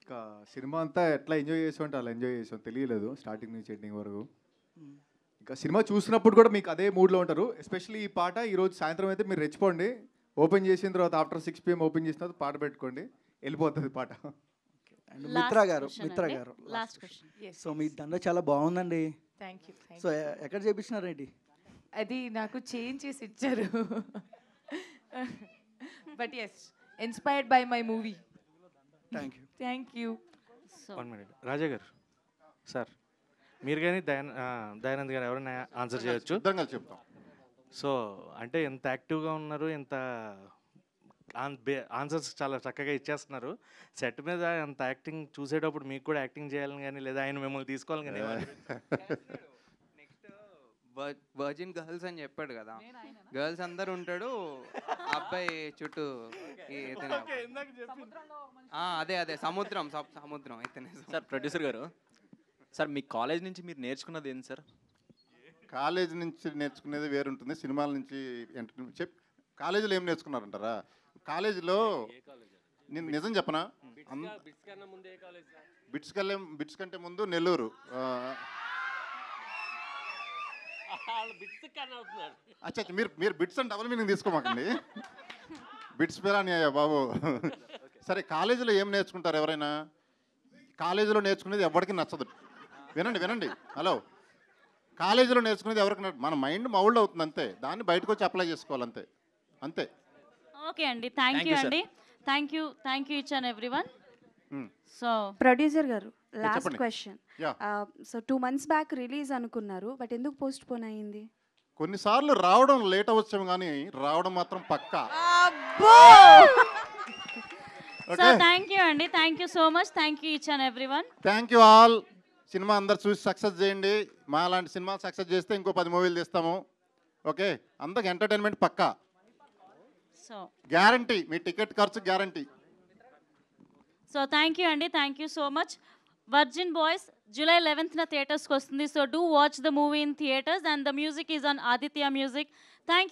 ఇంకా సినిమా అంతా ఎట్లా ఎంజాయ్ చేసాం అంటే అలా ఎంజాయ్ చేసాం, తెలియలేదు స్టార్టింగ్ నుంచి ఎండింగ్ వరకు. ఇంకా సినిమా చూసినప్పుడు కూడా మీకు అదే మూడ్లో ఉంటారు. ఎస్పెషల్లీ ఈ పాట ఈరోజు సాయంత్రం అయితే మీరు రెచ్చిపోండి. ఓపెన్ చేసిన తర్వాత ఆఫ్టర్ 6 PM ఓపెన్ చేసిన తర్వాత పాట పెట్టుకోండి, వెళ్ళిపోతుంది పాట. మిత్రా గారు సో మీ దండ చాలా బాగుందండి. Thank you. సో ఎక్కడ చేపించినారేంటి? అది నాకు చేంజ్ చేసి ఇచ్చారు. But yes, inspired by my movie. Thank you. 1 minute. Raja గారు సార్, మీరు కానీ దయానంద్ గారు ఎవరైనా ఆన్సర్ చేయొచ్చు. చెప్తాం. సో అంటే ఎంత యాక్టివ్గా ఉన్నారు, ఎంత ఆన్సర్స్ చాలా చక్కగా ఇచ్చేస్తున్నారు. సెట్ మీద అంత యాక్టింగ్ చూసేటప్పుడు మీకు కూడా యాక్టింగ్ చేయాలని కానీ, లేదా ఆయన మిమ్మల్ని తీసుకోవాలని కానీ నెక్స్ట్ వర్జిన్ గర్ల్స్ అని చెప్పాడు కదా, గర్ల్స్ అందరు ఉంటాడు, అబ్బాయి చుట్టూ అదే సముద్రం అయితేనే. సార్ ప్రొడ్యూసర్ గారు, సార్ మీ కాలేజ్ నుంచి మీరు నేర్చుకున్నది ఏంటి సార్? కాలేజ్ నుంచి నేర్చుకునేది వేరుంటుంది, సినిమాల నుంచి కాలేజీలో ఏం నేర్చుకున్నారంటారా? కాలేజీలో నేను నిజం చెప్పనా, బిట్స్ కంటే ముందు నెల్లూరు. అచ్చా, మీరు బిట్స్ అని డబుల్ మీనింగ్ తీసుకోమాకండి. బిట్స్ పేరాని బాబు. సరే, కాలేజీలో ఏం నేర్చుకుంటారు ఎవరైనా? కాలేజీలో నేర్చుకునేది ఎవరికి నచ్చదు. వినండి. హలో, కాలేజీలో నేర్చుకునేది ఎవరికి మన మైండ్ మౌల్డ్ అవుతుంది అంతే, దాన్ని బయటకు వచ్చి అప్లై చేసుకోవాలి అంతే. ఓకే అండి, థ్యాంక్ యూ అండి. Thank you each and everyone. So producer గారు, last question. So 2 months back release అనుకున్నారు, బట్ ఎందుకు పోస్ట్ పోన్ అయ్యింది? కొన్నిసార్లు రావడం లేట్ అవ్వచ్చాము కానీ రావడం మాత్రం పక్కా. సో థ్యాంక్ యూ అండి, thank you so much, thank you each and everyone. Thank you all. Cinema అందరు చూసి సక్సెస్ చేయండి. మా లాంటి సినిమా సక్సెస్ చేస్తే ఇంకో 10 మూవీలు తీస్తాము. ఓకే, అందరికి ఎంటర్టైన్మెంట్ పక్కా, సో గ్యారంటీ. మీ టికెట్ ఖర్చు గ్యారంటీ. సో థ్యాంక్ యూ అండి, thank you so much. Virgin boys July 11th థియేటర్స్కి వస్తుంది. So do watch the movie in theatres and the music is on Aditya music. Thank